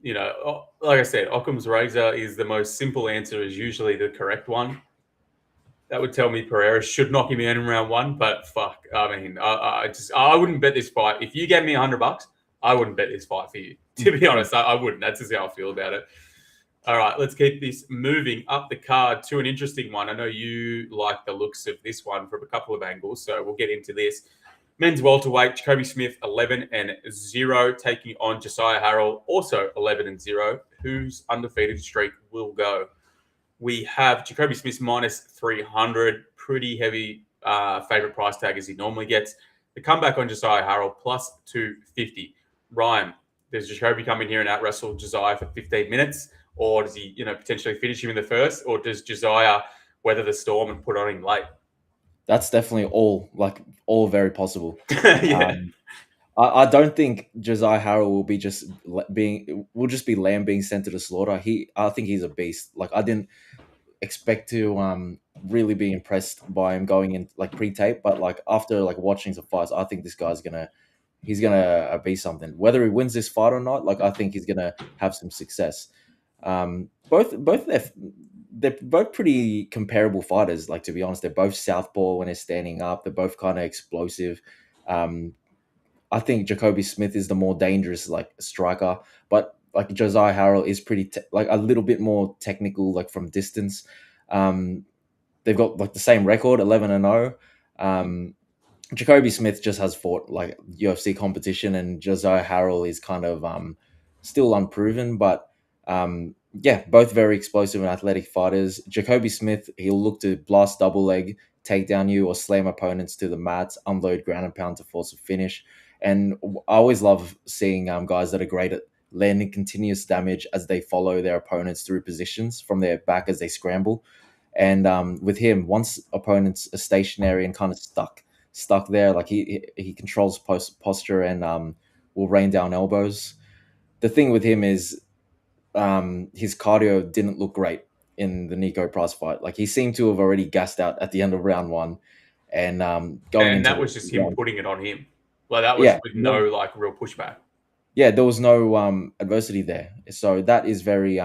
You know, like I said, Occam's razor is the most simple answer, is usually the correct one. That would tell me Pereira should knock him in round one, but fuck, I mean, I wouldn't bet this fight. If you gave me $100, I wouldn't bet this fight for you. To be honest, I wouldn't. That's just how I feel about it. All right, let's keep this moving up the card to an interesting one. I know you like the looks of this one from a couple of angles, so we'll get into this. Men's welterweight, Jacoby Smith 11-0, taking on Josiah Harrell, also 11-0, whose undefeated streak will go. We have Jacoby Smith minus 300, pretty heavy favorite price tag as he normally gets. The comeback on Josiah Harrell plus 250. Ryan, does Jacoby come in here and out wrestle Josiah for 15 minutes? Or does he, potentially finish him in the first? Or does Josiah weather the storm and put on him late? That's definitely all very possible. Yeah. I don't think Josiah Harrell will be lamb being sent to the slaughter. I think he's a beast. Like, I didn't expect to really be impressed by him going in like pre-tape, but like after like watching some fights, I think this guy's gonna be something. Whether he wins this fight or not, like I think he's gonna have some success. Both they're both pretty comparable fighters. Like, to be honest, they're both southpaw when they're standing up. They're both kind of explosive. I think Jacoby Smith is the more dangerous like striker, but like Josiah Harrell is pretty like a little bit more technical, like from distance. They've got like the same record, 11-0. Jacoby Smith just has fought like UFC competition, and Josiah Harrell is kind of still unproven, but yeah, both very explosive and athletic fighters. Jacoby Smith, he'll look to blast double leg, take down you, or slam opponents to the mats, unload ground and pound to force a finish. And I always love seeing guys that are great at landing continuous damage as they follow their opponents through positions from their back as they scramble. And with him, once opponents are stationary and kind of stuck there, like he controls posture and will rain down elbows. The thing with him is his cardio didn't look great in the Nico Price fight. Like, he seemed to have already gassed out at the end of round one, and going into that was just him putting it on him. Like, that was with no like real pushback. Yeah, there was no adversity there, so that is very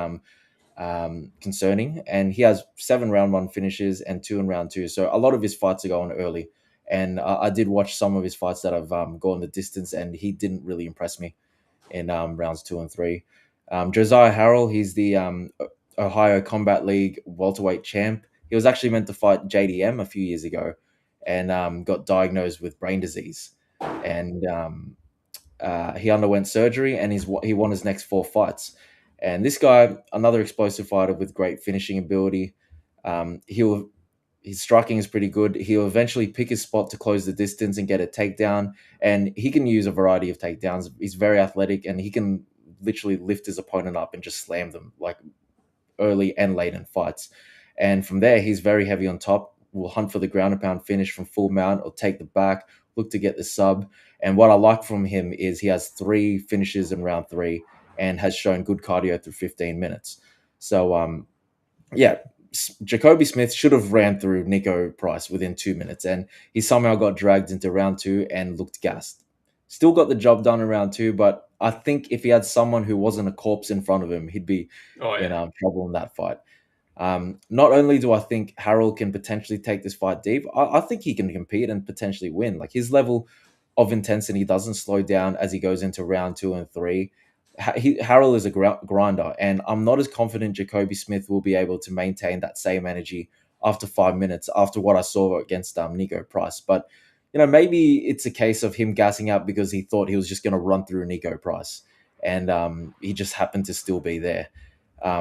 concerning. And he has 7 round one finishes and 2 in round 2, so a lot of his fights are going early. And I did watch some of his fights that have gone the distance, and he didn't really impress me in rounds 2 and 3. Josiah Harrell, he's the Ohio Combat League welterweight champ. He was actually meant to fight JDM a few years ago, and got diagnosed with brain disease. And he underwent surgery, and he won his next 4 fights. And this guy, another explosive fighter with great finishing ability. His striking is pretty good. He'll eventually pick his spot to close the distance and get a takedown. And he can use a variety of takedowns. He's very athletic, and he can literally lift his opponent up and just slam them like early and late in fights. And from there, he's very heavy on top, will hunt for the ground and pound finish from full mount or take the back, look to get the sub. And what I like from him is he has 3 finishes in round 3 and has shown good cardio through 15 minutes. So, yeah, Jacoby Smith should have ran through Nico Price within 2 minutes, and he somehow got dragged into round 2 and looked gassed. Still got the job done in round 2, but I think if he had someone who wasn't a corpse in front of him, he'd be in trouble in that fight. Not only do I think Harrell can potentially take this fight deep, I think he can compete and potentially win. Like, his level of intensity doesn't slow down as he goes into round 2 and 3. Harrell is a grinder, and I'm not as confident Jacoby Smith will be able to maintain that same energy after 5 minutes after what I saw against Nico Price. But maybe it's a case of him gassing out because he thought he was just going to run through Nico Price, and he just happened to still be there.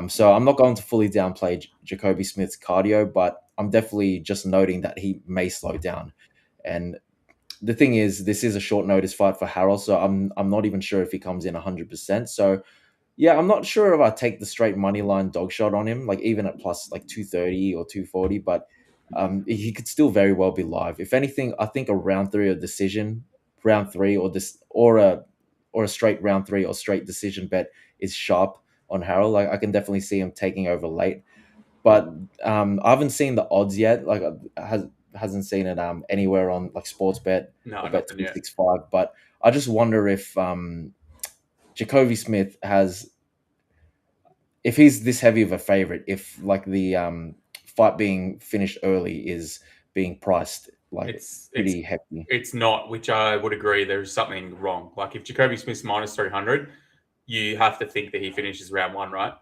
So I'm not going to fully downplay Jacoby Smith's cardio, but I'm definitely just noting that he may slow down. And the thing is, this is a short notice fight for Harrell, so I'm not even sure if he comes in 100%. So yeah, I'm not sure if I take the straight money line dog shot on him, like even at plus like 230 or 240, but he could still very well be live. If anything, I think a round 3 or decision, round 3 or a straight round 3 or straight decision bet is sharp on Harrell. Like, I can definitely see him taking over late, but I haven't seen the odds yet. Like, hasn't seen it anywhere on like sports bet or bet 365. But I just wonder if Jacoby Smith if he's this heavy of a favorite, if like the fight being finished early is being priced like pretty hefty. It's not, which I would agree. There's something wrong. Like if Jacoby Smith's minus 300, you have to think that he finishes round 1, right?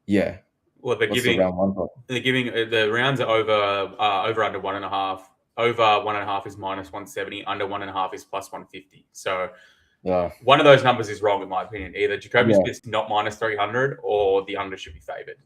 Yeah. Well, they're giving the rounds are over under 1.5. Over 1.5 is minus 170. Under 1.5 is plus 150. So one of those numbers is wrong in my opinion. Either Jacoby Smith's not minus 300 or the under should be favored.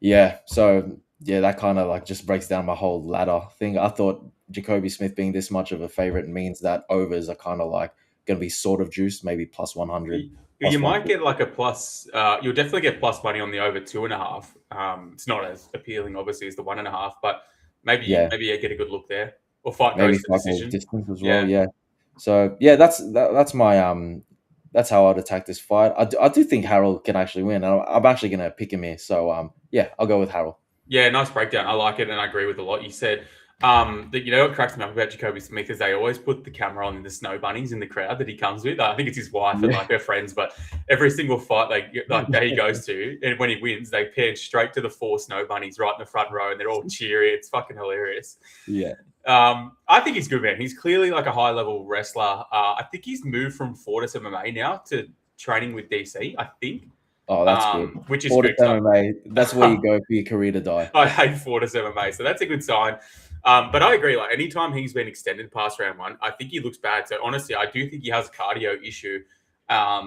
Yeah. So that kind of like just breaks down my whole ladder thing. I thought Jacoby Smith being this much of a favorite means that overs are kind of like going to be sort of juiced, maybe plus 100. You might get like a plus. You'll definitely get plus money on the over 2.5. It's not as appealing, obviously, as the 1.5, but maybe you get a good look there. Or fight maybe goes to decision. Distance as well. Yeah. So that's my that's how I'd attack this fight. I do think Harold can actually win. I'm actually going to pick him here. So I'll go with Harold. Yeah, nice breakdown. I like it, and I agree with a lot you said. That what cracks me up about Jacoby Smith is they always put the camera on the snow bunnies in the crowd that he comes with. I think it's his wife and like her friends, but every single fight that he goes to, and when he wins, they pan straight to the 4 snow bunnies right in the front row, and they're all cheery. It's fucking hilarious. Yeah. I think he's good, man. He's clearly like a high level wrestler. I think he's moved from Fortis MMA now to training with DC. I think. Oh, that's good. Which is Fortis MMA. That's where you go for your career to die. I hate Fortis MMA, so that's a good sign. But I agree. Like anytime he's been extended past round 1, I think he looks bad. So honestly, I do think he has a cardio issue. I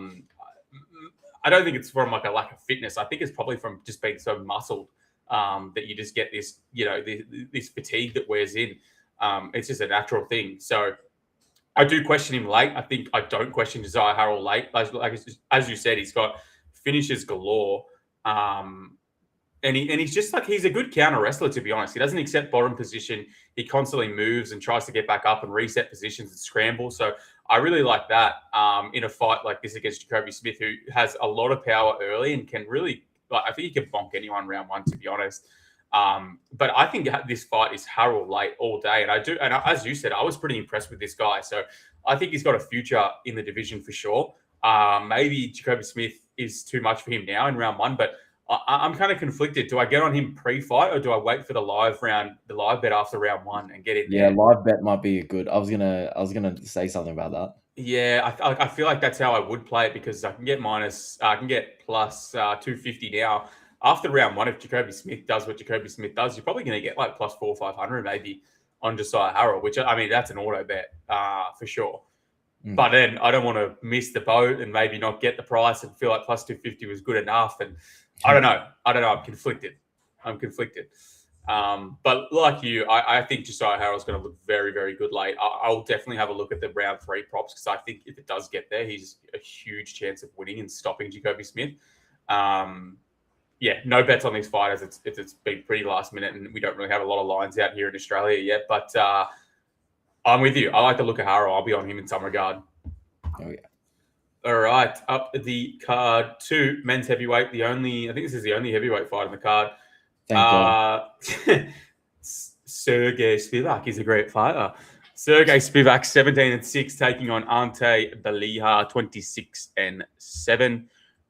don't think it's from like a lack of fitness. I think it's probably from just being so muscled that you just get this, this fatigue that wears in. It's just a natural thing. So I do question him late. I think I don't question Desire Harold late. Like as you said, he's got finishes galore. And he's just like, he's a good counter wrestler, to be honest. He doesn't accept bottom position. He constantly moves and tries to get back up and reset positions and scramble. So I really like that in a fight like this against Jacoby Smith, who has a lot of power early and can really, I think he can bonk anyone round 1, to be honest. But I think this fight is Harold late all day. And as you said, I was pretty impressed with this guy. So I think he's got a future in the division for sure. Maybe Jacoby Smith is too much for him now in round 1, but I'm kind of conflicted. Do I get on him pre-fight or do I wait for the live bet after round 1 and get in there? Yeah, live bet might be good. I was gonna say something about that. Yeah, I feel like that's how I would play it because I can get plus 250 now. After round 1, if Jacoby Smith does what Jacoby Smith does, you're probably going to get like plus 400 or 500 maybe on Josiah Harold, which I mean that's an auto bet for sure. But then I don't want to miss the boat and maybe not get the price and feel like plus 250 was good enough. And I don't know. I'm conflicted. But like you, I think Josiah Harold's going to look very, very good late. I'll definitely have a look at the round 3 props because I think if it does get there, he's a huge chance of winning and stopping Jacoby Smith. No bets on these fighters. It's been pretty last minute and we don't really have a lot of lines out here in Australia yet. But I'm with you. I like the look of Harold. I'll be on him in some regard. Oh, yeah. All right. Up the card 2, men's heavyweight. I think this is the only heavyweight fight on the card. Thank God. Serghei Spivac is a great fighter. Serghei Spivac, 17-6, taking on Ante Delija, 26-7.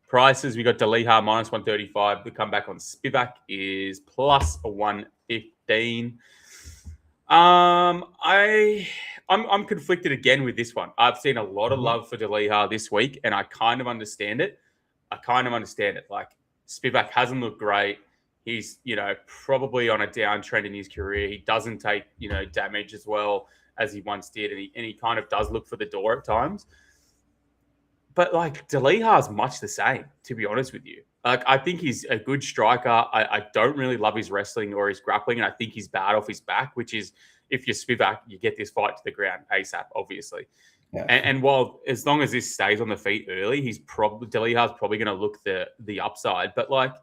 Prices, we got Delija minus 135. The comeback on Spivac is plus 115. I'm conflicted again with this one. I've seen a lot of love for Delija this week, and I kind of understand it. Like Spivac hasn't looked great. He's, probably on a downtrend in his career. He doesn't take, damage as well as he once did, and he kind of does look for the door at times. But like Delija is much the same, to be honest with you. Like I think he's a good striker. I don't really love his wrestling or his grappling, and I think he's bad off his back, which is if you're Spivac, you get this fight to the ground ASAP, obviously. Yeah. And while as long as this stays on the feet early, Delija's probably going to look the upside. But like,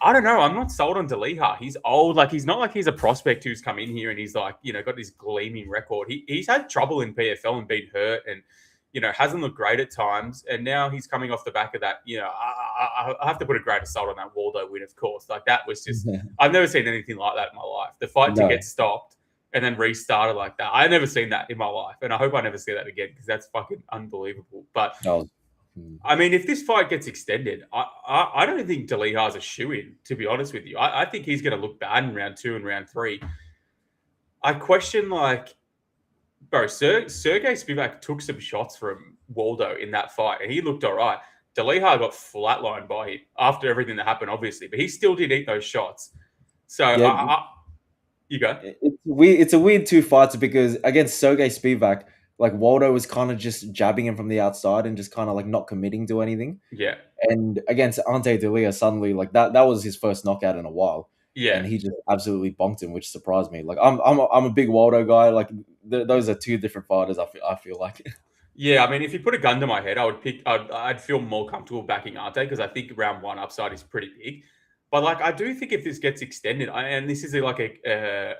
I don't know. I'm not sold on Delija. He's old. Like he's not like he's a prospect who's come in here and he's like, got this gleaming record. He's had trouble in PFL and been hurt and hasn't looked great at times. And now he's coming off the back of that. I have to put a great assault on that Waldo win, of course. Like that was just, I've never seen anything like that in my life. The fight to get stopped and then restarted like that. I've never seen that in my life. And I hope I never see that again because that's fucking unbelievable. But I mean, if this fight gets extended, I don't think Delija's a shoe-in, to be honest with you. I think he's going to look bad in round 2 and round 3. I question, like, bro, Serghei Spivac took some shots from Waldo in that fight, and he looked all right. Delija got flatlined by him after everything that happened, obviously, but he still did eat those shots. So, you go. It's a weird two fights because against Serghei Spivac, like Waldo was kind of just jabbing him from the outside and just kind of like not committing to anything. Yeah. And against Ante Delija, suddenly like that was his first knockout in a while. Yeah. And he just absolutely bonked him, which surprised me. Like I'm a big Waldo guy. Like those are two different fighters. I feel like. Yeah, I mean, if you put a gun to my head, I'd feel more comfortable backing Ante because I think round 1 upside is pretty big. But like, I do think if this gets extended, and this is like a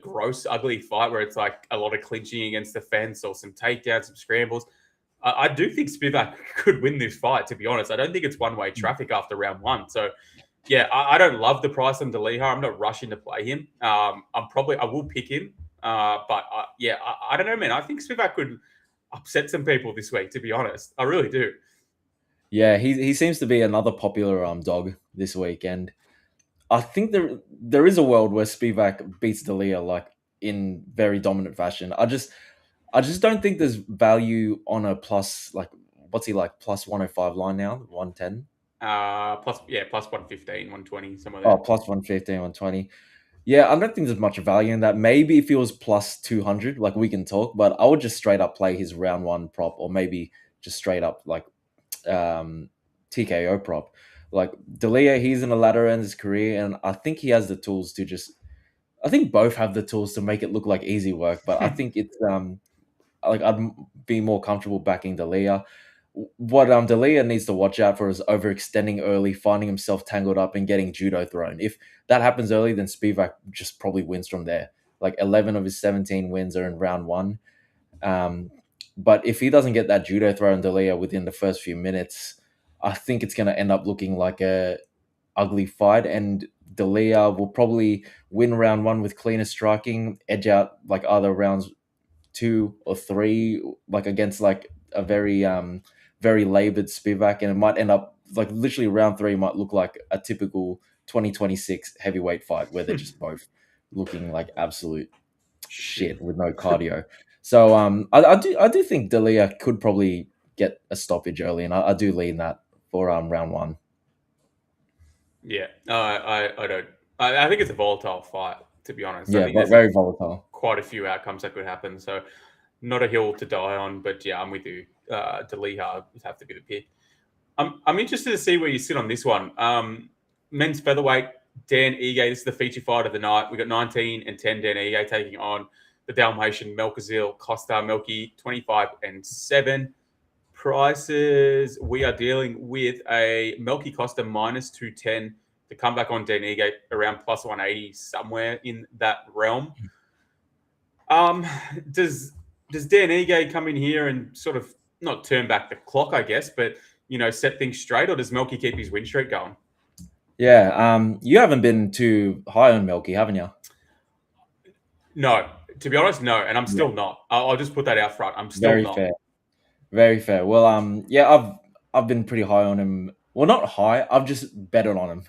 gross, ugly fight where it's like a lot of clinching against the fence or some takedowns, some scrambles, I do think Spivac could win this fight. To be honest, I don't think it's one-way traffic after round 1. So, yeah, I don't love the price on Delija. I'm not rushing to play him. I will pick him, but I don't know, man. I think Spivac could upset some people this week. To be honest, I really do. Yeah, he seems to be another popular dog this week, and I think there is a world where Spivac beats Delija like in very dominant fashion. I just don't think there's value on a plus, like, what's he like, plus 105 line now, 110? Plus 115, 120, somewhere there. Oh, plus 115, 120. Yeah, I don't think there's much value in that. Maybe if he was plus 200, like we can talk, but I would just straight up play his round 1 prop, or maybe just straight up like TKO prop. Like Delija, he's in the latter end of his career, and I think he has the tools to just. I think both have the tools to make it look like easy work, but I think it's like I'd be more comfortable backing Delija. What Delija needs to watch out for is overextending early, finding himself tangled up, and getting judo thrown. If that happens early, then Spivac just probably wins from there. Like 11 of his 17 wins are in round 1. But if he doesn't get that judo throw on Delija within the first few minutes, I think it's going to end up looking like a ugly fight, and Delija will probably win round 1 with cleaner striking, edge out like other rounds 2 or 3, like against like a very very labored Spivac, and it might end up like literally round 3 might look like a typical 2026 heavyweight fight where they're just both looking like absolute shit with no cardio. So I do think Delija could probably get a stoppage early, and I do lean that for round 1. Yeah, I don't. I think it's a volatile fight, to be honest. Yeah, but very volatile. Quite a few outcomes that could happen. So, not a hill to die on. But yeah, I'm with you. Delija would have to be the pick. I'm interested to see where you sit on this one. Men's featherweight, Dan Ige. This is the feature fight of the night. We got 19 and 10 Dan Ige taking on the Dalmatian Melkazil Costa Melky, 25 and 7. Prices, we are dealing with a Melky Costa minus 210 to come back on Dan Ige around plus 180, somewhere in that realm. Does Dan Ige come in here and sort of not turn back the clock, I guess, but set things straight, or does Melky keep his win streak going? Yeah, you haven't been too high on Melky, haven't you? No, to be honest, no, and I'm still not. I'll just put that out front. I'm still very not. Fair. Very fair. Well, yeah, I've been pretty high on him. Well, not high. I've just betted on him,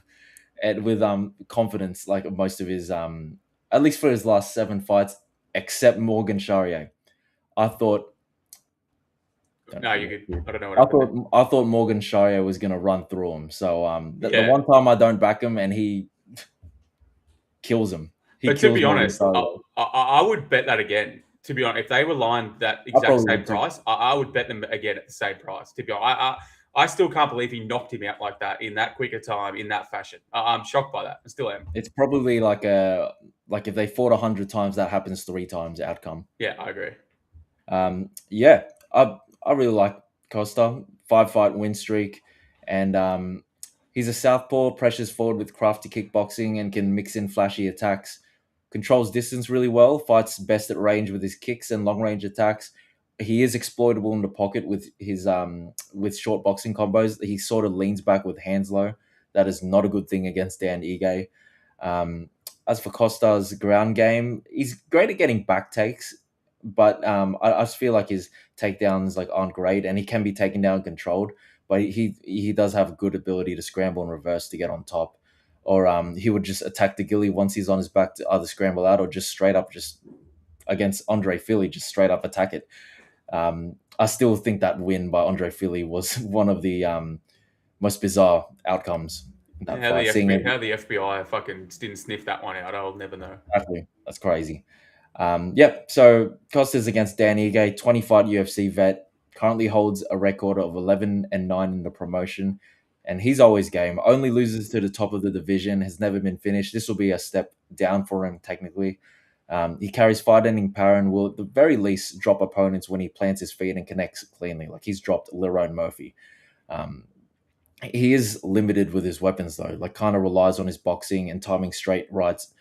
and with confidence, like most of his at least for his last 7 fights, except Morgan Charrier. I thought. No, you could. I don't know what I thought Morgan Charrier was gonna run through him. So the one time I don't back him and he kills him. But to be honest, I would bet that again. To be honest, if they were lined that exact same price, I would bet them again at the same price. To be honest, I still can't believe he knocked him out like that in that quicker time, in that fashion. I'm shocked by that. I still am. It's probably like if they fought 100 times, that happens 3 times outcome. Yeah, I agree. Yeah, I really like Costa, 5-fight win streak, and he's a southpaw, pressures forward with crafty kickboxing, and can mix in flashy attacks. Controls distance really well, fights best at range with his kicks and long-range attacks. He is exploitable in the pocket with his with short boxing combos. He sort of leans back with hands low. That is not a good thing against Dan Ige. As for Costa's ground game, he's great at getting back takes, but I just feel like his takedowns like aren't great, and he can be taken down controlled. But he does have good ability to scramble and reverse to get on top, or he would just attack the gilly once he's on his back to either scramble out or just straight up just against Andre Philly, just straight up attack it. I still think that win by Andre Philly was one of the most bizarre outcomes in that fight. How the FBI fucking didn't sniff that one out, I'll never know. Exactly. That's crazy. So Costa's against Dan Ige, 20-fight UFC vet, currently holds a record of 11-9 in the promotion, and he's always game. Only loses to the top of the division, has never been finished. This will be a step down for him technically. He carries fight-ending power and will at the very least drop opponents when he plants his feet and connects cleanly. Like he's dropped Lerone Murphy. He is limited with his weapons though, like kind of relies on his boxing and timing straight rights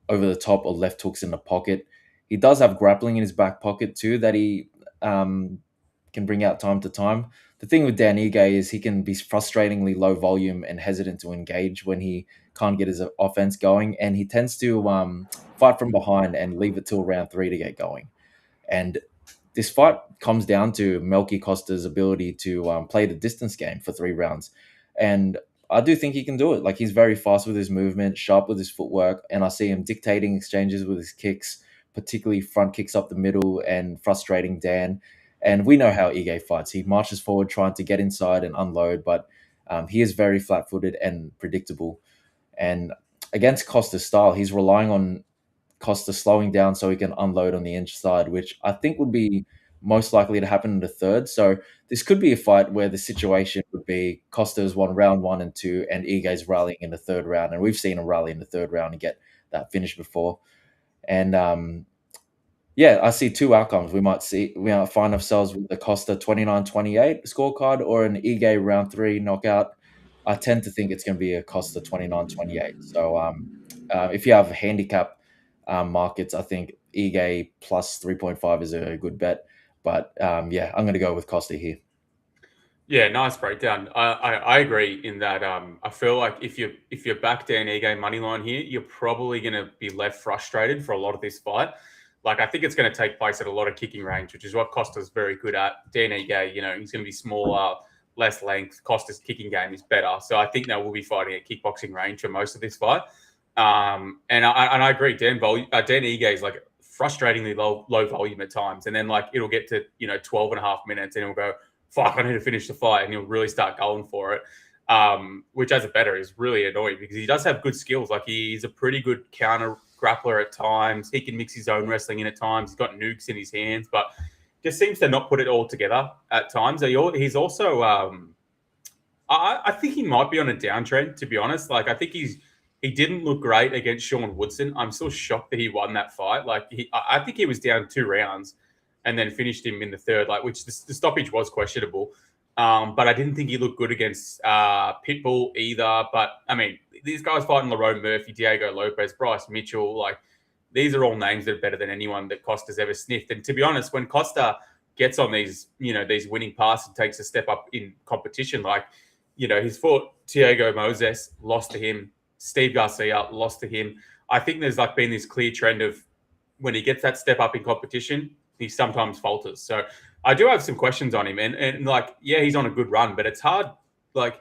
over the top or left hooks in the pocket. He does have grappling in his back pocket too that he can bring out time to time. The thing with Dan Ige is he can be frustratingly low volume and hesitant to engage when he can't get his offense going, and he tends to fight from behind and leave it till round 3 to get going. And this fight comes down to Melky Costa's ability to play the distance game for 3 rounds. And I do think he can do it. Like he's very fast with his movement, sharp with his footwork, and I see him dictating exchanges with his kicks, particularly front kicks up the middle and frustrating Dan. And we know how Ige fights. He marches forward trying to get inside and unload, but he is very flat-footed and predictable. And against Costa's style, he's relying on Costa slowing down so he can unload on the inside, which I think would be most likely to happen in the third. So this could be a fight where the situation would be Costa's won round 1 and 2, and Ige's rallying in the third round. And we've seen him rally in the third round and get that finish before. And I see 2 outcomes. We might find ourselves with the Costa 29-28 scorecard or an Ige round 3 knockout. I tend to think it's going to be a Costa 29-28. So if you have handicap markets, I think Ige plus 3.5 is a good bet. But I'm going to go with Costa here. Yeah, nice breakdown. I agree in that. I feel like if you're back Dan Ige money line here, you're probably going to be left frustrated for a lot of this fight. Like I think it's going to take place at a lot of kicking range, which is what Costa's very good at. Dan Ige, he's going to be smaller, less length. Costa's kicking game is better, so I think they will be fighting at kickboxing range for most of this fight. And I agree. Dan Ige is like frustratingly low volume at times, and then like it'll get to 12 and a half minutes, and he'll go, "Fuck, I need to finish the fight," and he'll really start going for it. Which as a bettor is really annoying because he does have good skills. Like he's a pretty good counter grappler at times. He can mix his own wrestling in at times. He's got nukes in his hands, but just seems to not put it all together at times. He's also, I think he might be on a downtrend, to be honest. Like I think he didn't look great against Sean Woodson. I'm still shocked that he won that fight. Like I think he was down 2 rounds and then finished him in the third, like which the stoppage was questionable. But I didn't think he looked good against Pitbull either. But I mean, these guys fighting Lerone Murphy, Diego Lopez, Bryce Mitchell, like these are all names that are better than anyone that Costa's ever sniffed. And to be honest, when Costa gets on these winning paths and takes a step up in competition, like he's fought Thiago Moses, lost to him. Steve Garcia lost to him. I think there's like been this clear trend of when he gets that step up in competition, he sometimes falters. So I do have some questions on him, and like, yeah, he's on a good run, but it's hard. Like,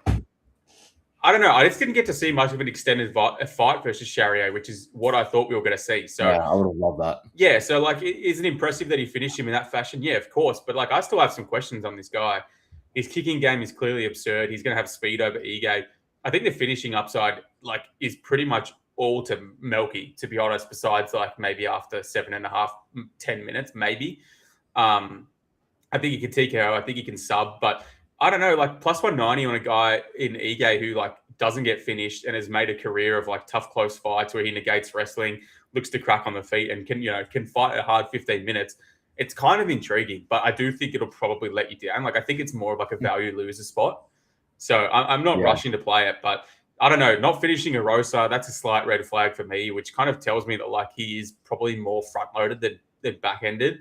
I don't know. I just didn't get to see much of an extended fight versus Serghei, which is what I thought we were going to see. So yeah, I would have loved that. Yeah, so like, is it impressive that he finished him in that fashion? Yeah, of course. But like, I still have some questions on this guy. His kicking game is clearly absurd. He's going to have speed over Ige. I think the finishing upside like is pretty much all to Melky, to be honest. Besides like maybe after 7.5, 10 minutes, maybe. I think he can TKO. I think he can sub, but I don't know, like plus 190 on a guy in Ige who like doesn't get finished and has made a career of like tough, close fights where he negates wrestling, looks to crack on the feet and can fight a hard 15 minutes. It's kind of intriguing, but I do think it'll probably let you down. Like I think it's more of like a value loser spot. So I'm not rushing to play it, but I don't know, not finishing a Rosa, that's a slight red flag for me, which kind of tells me that like he is probably more front loaded than back ended.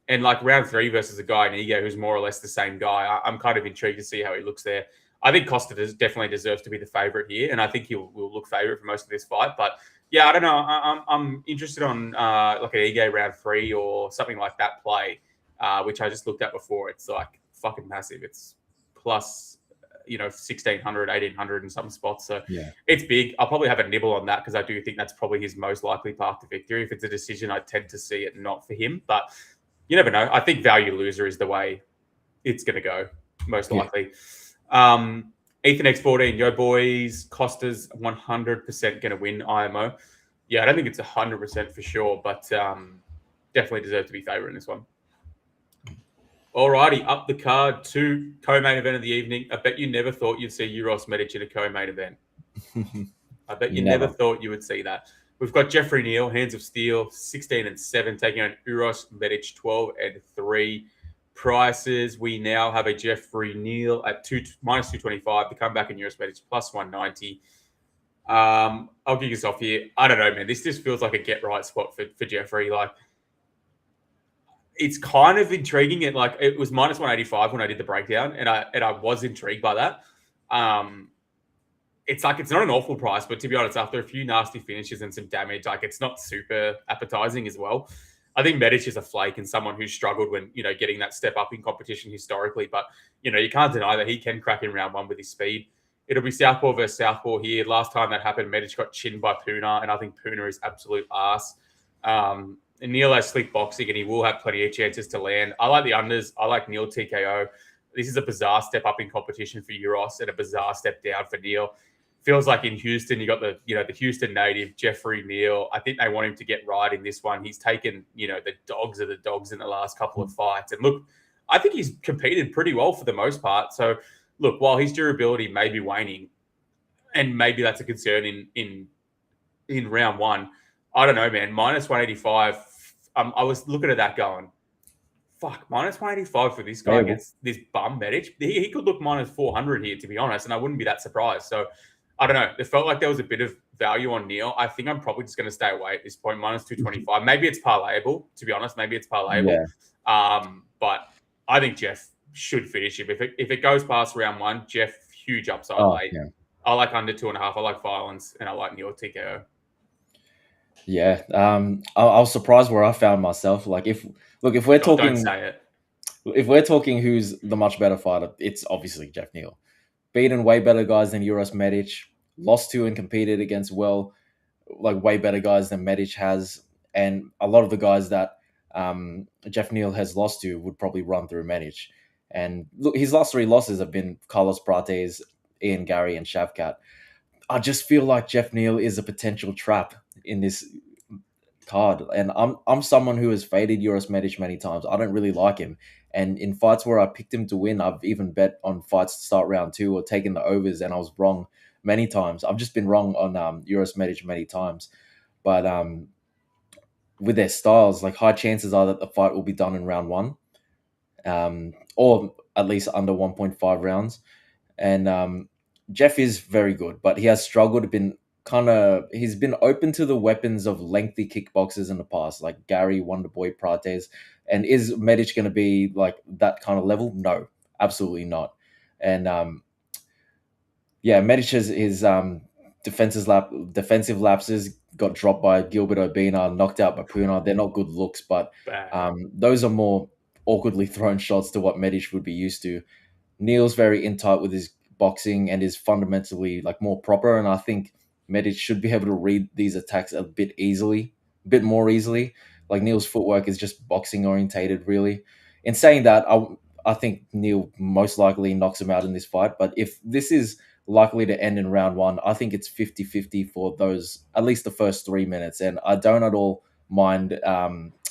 And like round 3 versus a guy in Ige who's more or less the same guy, I'm kind of intrigued to see how he looks there. I think Costa definitely deserves to be the favorite here, and I think will look favorite for most of this fight. But Yeah, I don't know. I'm interested on like an Ige round 3 or something like that play, which I just looked at before. It's like fucking massive. It's plus 1,600, 1,800 in some spots. So Yeah. it's big. I'll probably have a nibble on that because I do think that's probably his most likely path to victory. If it's a decision, I tend to see it not for him. But you never know. I think value loser is the way it's going to go, most likely. Ethan X14, yo boys, Costa's 100% going to win IMO. Yeah, I don't think it's 100% for sure, but definitely deserve to be favourite in this one. Alrighty, up the card to co-main event of the evening. I bet you never thought you'd see Uros Medic in a co-main event. I bet you never thought you would see that. We've got Jeffrey Neal, Hands of Steel, 16-7, taking on Uros Medic, 12-3. Prices, we now have a Jeffrey Neal at minus 225. The comeback in Uros Medic plus 190. I'll kick us off here. I don't know, man. This just feels like a get right spot for Jeffrey. Like, it's kind of intriguing. It was minus 185 when I did the breakdown, and I was intrigued by that. It's like it's not an awful price, but to be honest, after a few nasty finishes and some damage, like it's not super appetizing as well. I think Medic is a flake and someone who's struggled when getting that step up in competition historically. But you can't deny that he can crack in round 1 with his speed. It'll be Southpaw versus Southpaw here. Last time that happened, Medic got chinned by Puna, and I think Puna is absolute arse. And Neal has slick boxing, and he will have plenty of chances to land. I like the unders. I like Neal TKO. This is a bizarre step up in competition for Uros and a bizarre step down for Neal. Feels like in Houston, you got the Houston native, Jeffrey Neal. I think they want him to get right in this one. He's taken, the dogs of the dogs in the last couple of fights. And look, I think he's competed pretty well for the most part. So, look, while his durability may be waning, and maybe that's a concern in round 1, I don't know, man. Minus 185. I was looking at that going, fuck, minus 185 for this guy against this bum Medic. He could look minus 400 here, to be honest, and I wouldn't be that surprised. So, I don't know. It felt like there was a bit of value on Neal. I think I'm probably just going to stay away at this point, minus 225. Maybe it's parlayable, to be honest. Maybe it's parlayable. Yeah. But I think Geoff should finish him. If it goes past round 1, Geoff, huge upside late. Yeah. I like under 2.5. I like violence, and I like Neal TKO. Yeah. I was surprised where I found myself. Like, if we're talking, don't say it. If we're talking who's the much better fighter, it's obviously Geoff Neal. Beaten way better guys than Uros Medic, lost to and competed against way better guys than Medic has, and a lot of the guys that Geoff Neal has lost to would probably run through Medic. And look, his last 3 losses have been Carlos Prates, Ian Gary, and Shavkat. I just feel like Geoff Neal is a potential trap in this card, and I'm someone who has faded Uros Medic many times. I don't really like him. And in fights where I picked him to win, I've even bet on fights to start round 2 or taken the overs, and I was wrong many times. I've just been wrong on Uros Medic many times. But with their styles, like, high chances are that the fight will be done in round 1, or at least under 1.5 rounds. And Geoff is very good, but he has struggled. He's been open to the weapons of lengthy kickboxers in the past, like Gary, Wonderboy, Prates. And is Medic going to be like that kind of level? No, absolutely not. And Medic has his defensive lapses, got dropped by Gilbert Obina, knocked out by Puna. They're not good looks, but those are more awkwardly thrown shots to what Medic would be used to. Neal's very in tight with his boxing and is fundamentally like more proper, and I think Medic should be able to read these attacks a bit more easily. Like, Neal's footwork is just boxing orientated, really. In saying that, I think Neal most likely knocks him out in this fight. But if this is likely to end in round 1, I think it's 50-50 for those, at least the first 3 minutes. And I don't at all mind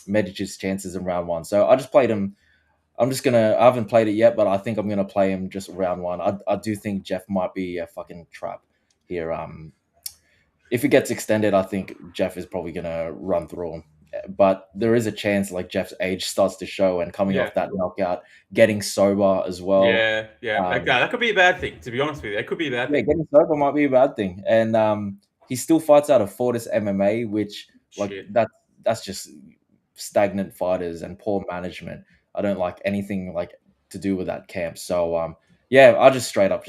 Medic's chances in round 1. So I just played him. I haven't played it yet, but I think I'm going to play him just round 1. I do think Geoff might be a fucking trap here. If it gets extended, I think Geoff is probably going to run through him. But there is a chance, like, Geoff's age starts to show, and coming off that knockout, getting sober as well. Yeah. That could be a bad thing, to be honest with you. It could be a bad thing. Getting sober might be a bad thing. And he still fights out of Fortis MMA, which, that's just stagnant fighters and poor management. I don't like anything like to do with that camp. So, I just straight up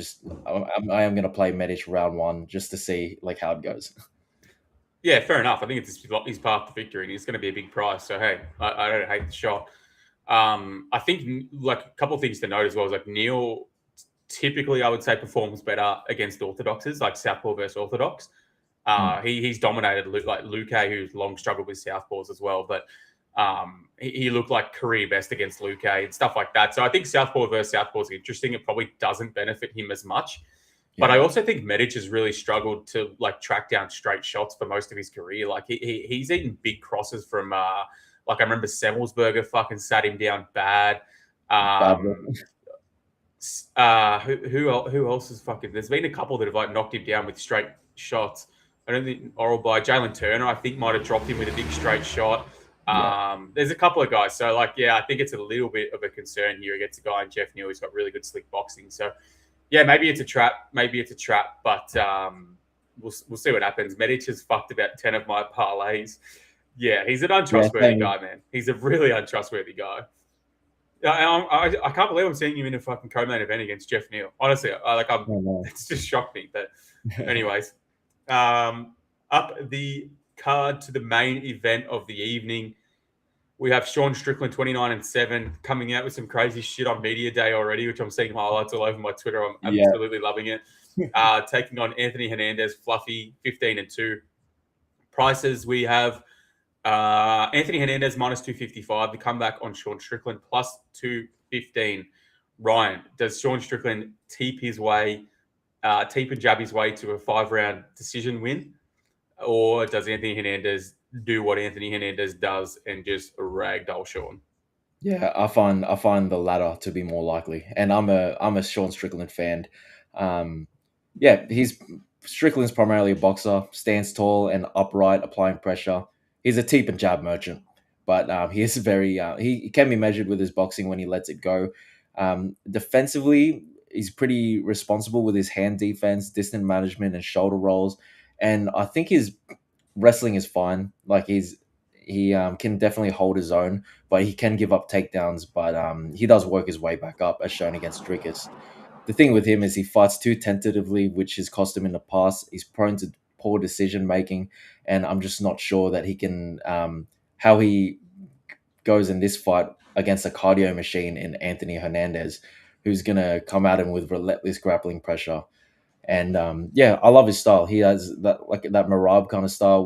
I am going to play Medic round 1 just to see like how it goes. Yeah, fair enough. I think it's his path to victory, and he's going to be a big prize. So hey, I don't hate the shot. I think like a couple of things to note as well is like Neal typically I would say performs better against orthodoxes, like southpaw versus orthodox. He's dominated like Luke, who's long struggled with southpaws as well, but he looked like career best against Luke and stuff like that. So I think southpaw versus southpaw is interesting. It probably doesn't benefit him as much. But I also think Medic has really struggled to like track down straight shots for most of his career. Like he's eaten big crosses from like I remember Semmelsberger fucking sat him down bad. Who else is fucking? There's been a couple that have like knocked him down with straight shots. I don't think Oral by Jalen Turner, I think, might have dropped him with a big straight shot. There's a couple of guys. So, like, yeah, I think it's a little bit of a concern here against a guy in Geoff Neal who's got really good slick boxing. So, yeah, maybe it's a trap. But we'll see what happens. Medic has fucked about 10 of my parlays. Yeah, he's an untrustworthy guy, man. He's a really untrustworthy guy. I can't believe I'm seeing him in a fucking co-main event against Geoff Neal. Honestly, it's just shocked me. But anyways, up the card to the main event of the evening, we have Sean Strickland 29-7 coming out with some crazy shit on media day already, which I'm seeing highlights all over my Twitter. I'm absolutely loving it. Taking on Anthony Hernandez, Fluffy 15-2. Prices we have. Anthony Hernandez minus 255. The comeback on Sean Strickland plus 215. Ryan, does Sean Strickland teep and jab his way to a 5-round decision win, or does Anthony Hernandez do what Anthony Hernandez does and just ragdoll Sean? Yeah, I find the latter to be more likely, and I'm a Sean Strickland fan. Strickland's primarily a boxer, stands tall and upright, applying pressure. He's a teep and jab merchant, but he is very he can be measured with his boxing when he lets it go. Defensively, he's pretty responsible with his hand defense, distance management, and shoulder rolls. And I think his wrestling is fine. Like he can definitely hold his own, but he can give up takedowns. But he does work his way back up, as shown against Dricus. The thing with him is he fights too tentatively, which has cost him in the past. He's prone to poor decision making, and I'm just not sure that he can how he goes in this fight against a cardio machine in Anthony Hernandez, who's gonna come at him with relentless grappling pressure. And I love his style. He has that Marab kind of style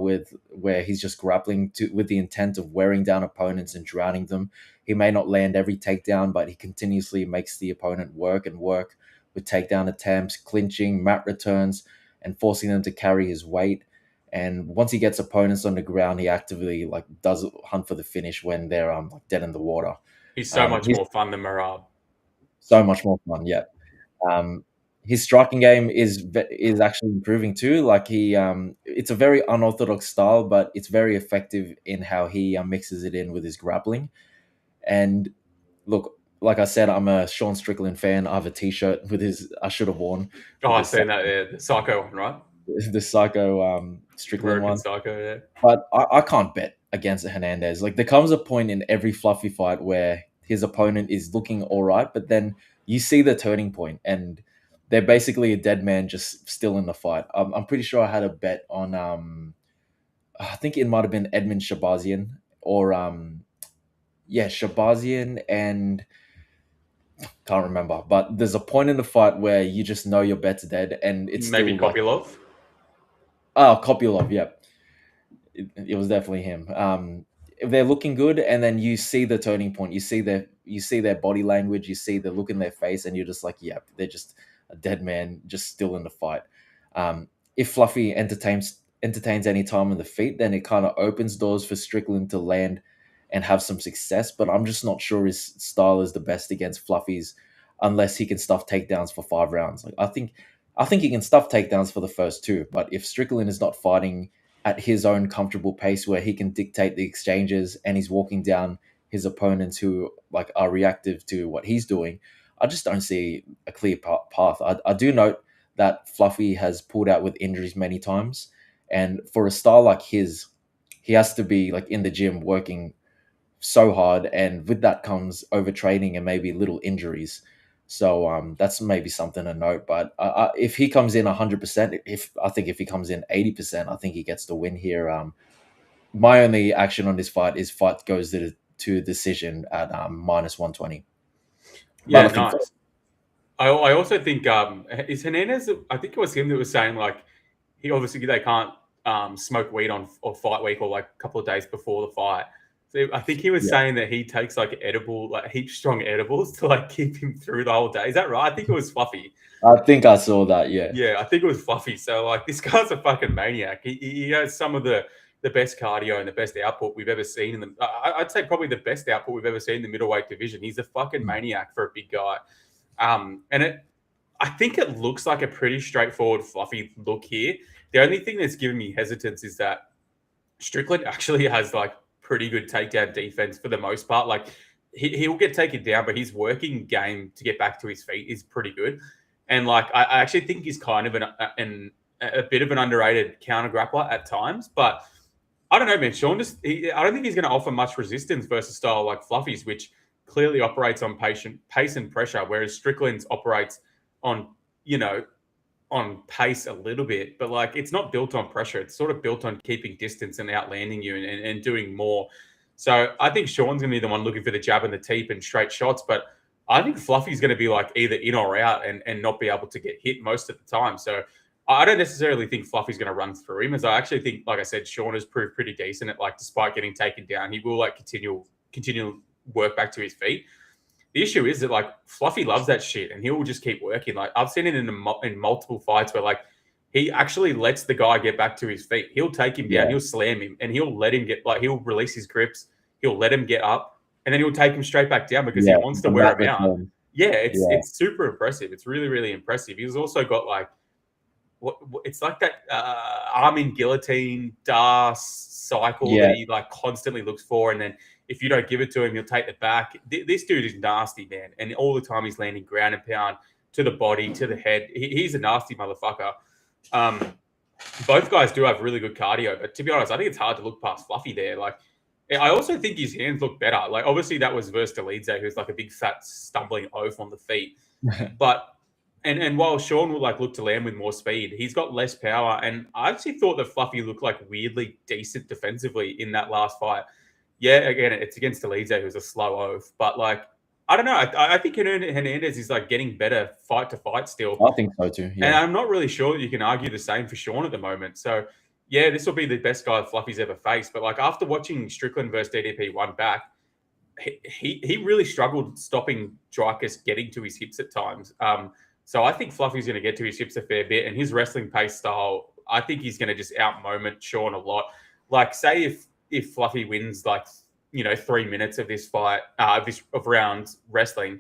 where he's just grappling with the intent of wearing down opponents and drowning them. He may not land every takedown, but he continuously makes the opponent work with takedown attempts, clinching, mat returns, and forcing them to carry his weight. And once he gets opponents on the ground, he actively does hunt for the finish when they're dead in the water. He's so much more fun than Marab. So much more fun, yeah. His striking game is actually improving too. Like it's a very unorthodox style, but it's very effective in how he mixes it in with his grappling. And look, like I said, I'm a Sean Strickland fan. I have a T-shirt with his. I should have worn. Oh, I've seen that. Yeah, the Psycho one, right? The Psycho Strickland American one. Psycho, yeah. But I can't bet against Hernandez. Like there comes a point in every fluffy fight where his opponent is looking all right, but then you see the turning point and they're basically a dead man just still in the fight. I'm pretty sure I had a bet on I think it might have been Edmund Shabazian or Shabazian and can't remember. But there's a point in the fight where you just know your bet's dead and it's maybe still Kopylov. Kopylov, yeah. It was definitely him. If they're looking good and then you see the turning point, you see their body language, you see the look in their face, and you're just like, yeah, they're just a dead man, just still in the fight. If Fluffy entertains any time on the feet, then it kind of opens doors for Strickland to land and have some success. But I'm just not sure his style is the best against Fluffies unless he can stuff takedowns for 5 rounds. Like I think he can stuff takedowns for the first 2, but if Strickland is not fighting at his own comfortable pace where he can dictate the exchanges and he's walking down his opponents who are reactive to what he's doing, I just don't see a clear path. I do note that Fluffy has pulled out with injuries many times, and for a style like his, he has to be in the gym working so hard, and with that comes overtraining and maybe little injuries. So that's maybe something to note. But if he comes in 100%, if he comes in 80%, I think he gets the win here. My only action on this fight is fight goes to decision at minus 120. Yeah, But I think nice. I also think is Hernandez. I think it was him that was saying like he obviously they can't smoke weed on or fight week or like a couple of days before the fight. So I think he was saying that he takes like heap strong edibles to like keep him through the whole day. Is that right? I think it was Fluffy. I think I saw that. Yeah. Yeah, I think it was Fluffy. So like this guy's a fucking maniac. He has some of the best cardio and the best output we've ever seen in the. I'd say probably the best output we've ever seen in the middleweight division. He's a fucking maniac for a big guy. And I think it looks like a pretty straightforward, fluffy look here. The only thing that's giving me hesitance is that Strickland actually has like pretty good takedown defense for the most part. Like he'll get taken down, but his working game to get back to his feet is pretty good. And like I actually think he's kind of a bit of an underrated counter grappler at times. But I don't know, man. Sean I don't think he's going to offer much resistance versus style like Fluffy's, which clearly operates on pace and pressure, whereas Strickland's operates on, on pace a little bit, but like it's not built on pressure. It's sort of built on keeping distance and outlanding you and doing more. So I think Sean's going to be the one looking for the jab and the teep and straight shots, but I think Fluffy's going to be like either in or out and not be able to get hit most of the time. So I don't necessarily think Fluffy's going to run through him, as I actually think, like I said, Sean has proved pretty decent at like, despite getting taken down, he will like continue work back to his feet. The issue is that like Fluffy loves that shit and he will just keep working. Like I've seen it in multiple fights where like he actually lets the guy get back to his feet. He'll take him down, he'll slam him, and he'll let him he'll release his grips, he'll let him get up, and then he'll take him straight back down because he wants to wear him out. Yeah, it's super impressive. It's really, really impressive. He's also got like it's like that Armin guillotine DAS cycle that he like constantly looks for, and then if you don't give it to him, he'll take the back. This dude is nasty, man, and all the time he's landing ground and pound to the body, to the head. He's a nasty motherfucker. Both guys do have really good cardio, but to be honest, I think it's hard to look past Fluffy there. Like, I also think his hands look better. Like, obviously that was versus Delija, who's like a big fat stumbling oaf on the feet, but. And while Sean will like look to land with more speed, he's got less power. And I actually thought that Fluffy looked like weirdly decent defensively in that last fight. Yeah, again, it's against Delija, who's a slow oaf. But like, I don't know. I think Hernandez is like getting better fight to fight still. I think so too. Yeah. And I'm not really sure that you can argue the same for Sean at the moment. So yeah, this will be the best guy Fluffy's ever faced. But like after watching Strickland versus DDP one back, he really struggled stopping Dreykus getting to his hips at times. So I think Fluffy's going to get to his hips a fair bit, and his wrestling pace style, I think he's going to just out-moment Sean a lot. Like, say if Fluffy wins, like, 3 minutes of this fight, of rounds wrestling,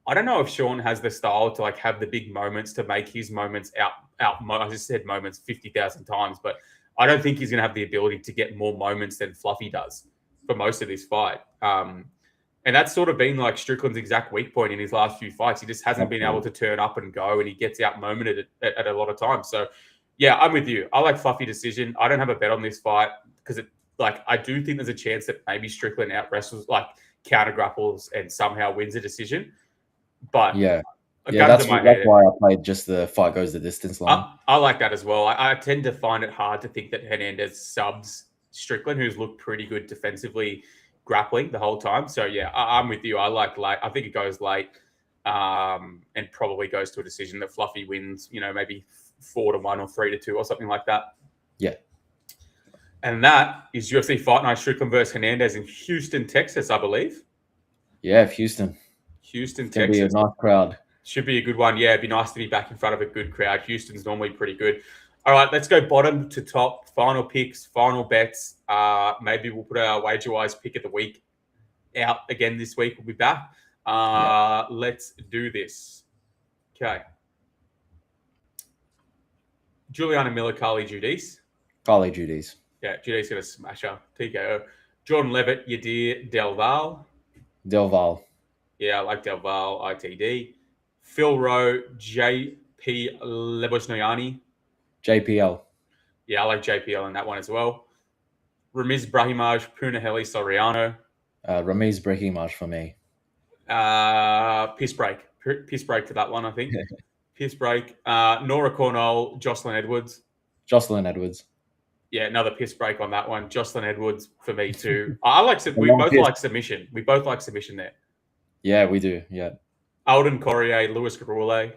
I don't know if Sean has the style to, like, have the big moments to make his moments I just said moments 50,000 times, but I don't think he's going to have the ability to get more moments than Fluffy does for most of this fight. And that's sort of been like Strickland's exact weak point in his last few fights. He just hasn't been able to turn up and go, and he gets out-momented at a lot of times. So, yeah, I'm with you. I like Fluffy decision. I don't have a bet on this fight because I do think there's a chance that maybe Strickland out-wrestles, like counter grapples and somehow wins a decision. But that's why I played just the fight goes the distance line. I like that as well. I tend to find it hard to think that Hernandez subs Strickland, who's looked pretty good defensively grappling the whole time. So yeah, I'm with you. I like late. I think it goes late, and probably goes to a decision that Fluffy wins. Maybe 4-1 or 3-2 or something like that. Yeah. And that is UFC Fight Night Strickland versus Hernandez in Houston, Texas, I believe. Yeah, Houston, Texas. Be a nice crowd. Should be a good one. Yeah, it'd be nice to be back in front of a good crowd. Houston's normally pretty good. All right, let's go bottom to top. Final picks, final bets. Maybe we'll put our wager-wise pick of the week out again this week. We'll be back. Let's do this. Okay. Juliana Miller, Carly Judice. Carly Judice. Yeah, Judice going to smash her. TKO. Jordan Levitt, Yadir Delval. Delval. Yeah, I like Delval, ITD. Phil Rowe, JP Lebosnoyani. JPL. Yeah, I like JPL in that one as well. Ramiz Brahimaj, Punahele Soriano. Ramiz Brahimaj for me. Piss break. piss break for that one, I think. Piss break. Nora Cornell, Jocelyn Edwards. Jocelyn Edwards. Yeah, another piss break on that one. Jocelyn Edwards for me too. I like. We both like submission. We both like submission there. Yeah, we do. Yeah. Alden Corrier, Lewis Garule.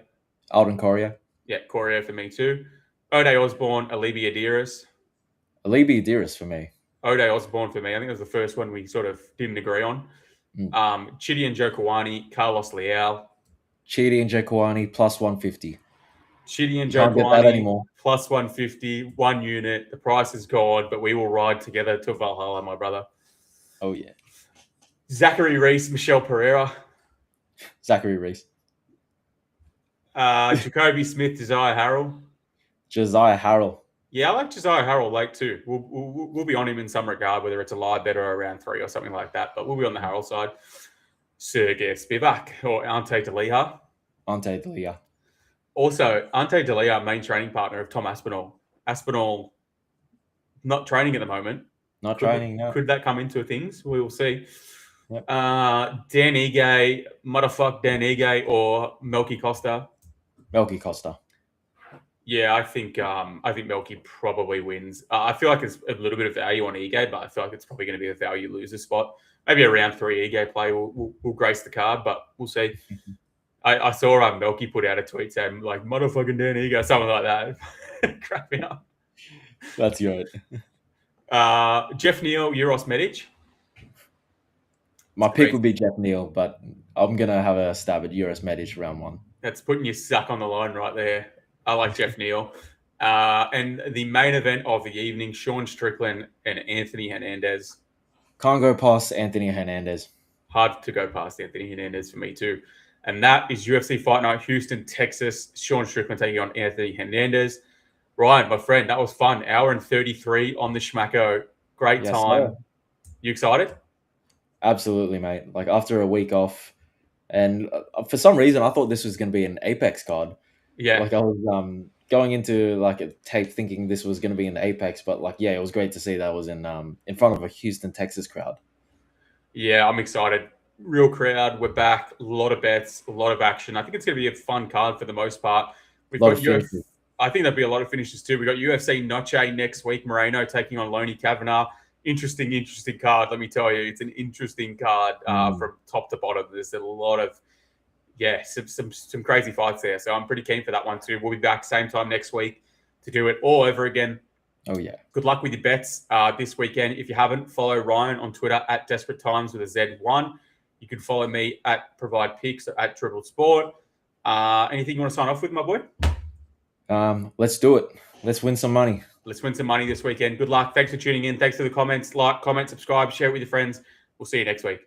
Alden Corrier. Yeah, Corrier for me too. Ode Osborne, Alibi Adiras. Alibi Adiras for me. Ode Osborne for me. I think it was the first one we sort of didn't agree on. Chidi and Jokawani, Carlos Leal. Chidi and Jokawani plus 150. Chidi and Jokawani plus 150, 1 unit. The price is gone, but we will ride together to Valhalla, my brother. Oh, yeah. Zachary Reese, Michel Pereira. Zachary Reese. Jacoby Smith, Josiah Harrell. Josiah Harrell. Yeah, I like Josiah Harrell late too. We'll be on him in some regard, whether it's a live bet or a round 3 or something like that. But we'll be on the Harrell side. Serghei Spivac or Ante Delija. Ante Delija. Also, Ante Delija, main training partner of Tom Aspinall. Aspinall not training at the moment. Not training, no. Could that come into things? We will see. Yep. Dan Ige, motherfuck Dan Ige or Melky Costa. Melky Costa. Yeah, I think Melky probably wins. I feel like there's a little bit of value on Ige, but I feel like it's probably going to be a value loser spot. Maybe a round 3 Ige play will grace the card, but we'll see. I saw Melky put out a tweet saying like motherfucking Dan Ige, something like that. Crap me up. That's good. Geoff Neal, Euros Medic. My pick would be Geoff Neal, but I'm gonna have a stab at Euros Medic round 1. That's putting your suck on the line right there. I like Geoff Neal. And the main event of the evening, Sean Strickland and Anthony Hernandez. Can't go past Anthony Hernandez. Hard to go past Anthony Hernandez for me too. And that is UFC Fight Night, Houston, Texas. Sean Strickland taking on Anthony Hernandez. Ryan, my friend, that was fun. 1:33 on the Schmacko. Great time. Sir. You excited? Absolutely, mate. Like after a week off. And for some reason, I thought this was going to be an Apex card. Yeah. Like I was going into like a tape thinking this was going to be an Apex, but like, yeah, it was great to see that was in front of a Houston, Texas crowd. Yeah, I'm excited. Real crowd. We're back. A lot of bets, a lot of action. I think it's going to be a fun card for the most part. We've got I think there'll be a lot of finishes too. We've got UFC Noche next week. Moreno taking on Loney Kavanagh. Interesting card. Let me tell you, it's an interesting card from top to bottom. There's a lot of, some crazy fights there. So I'm pretty keen for that one too. We'll be back same time next week to do it all over again. Oh, yeah. Good luck with your bets this weekend. If you haven't, follow Ryan on Twitter at Desperate Times with a Z1. You can follow me at Provide Picks or at Dribble Sport. Anything you want to sign off with, my boy? Let's do it. Let's win some money. Let's win some money this weekend. Good luck. Thanks for tuning in. Thanks for the comments. Like, comment, subscribe, share it with your friends. We'll see you next week.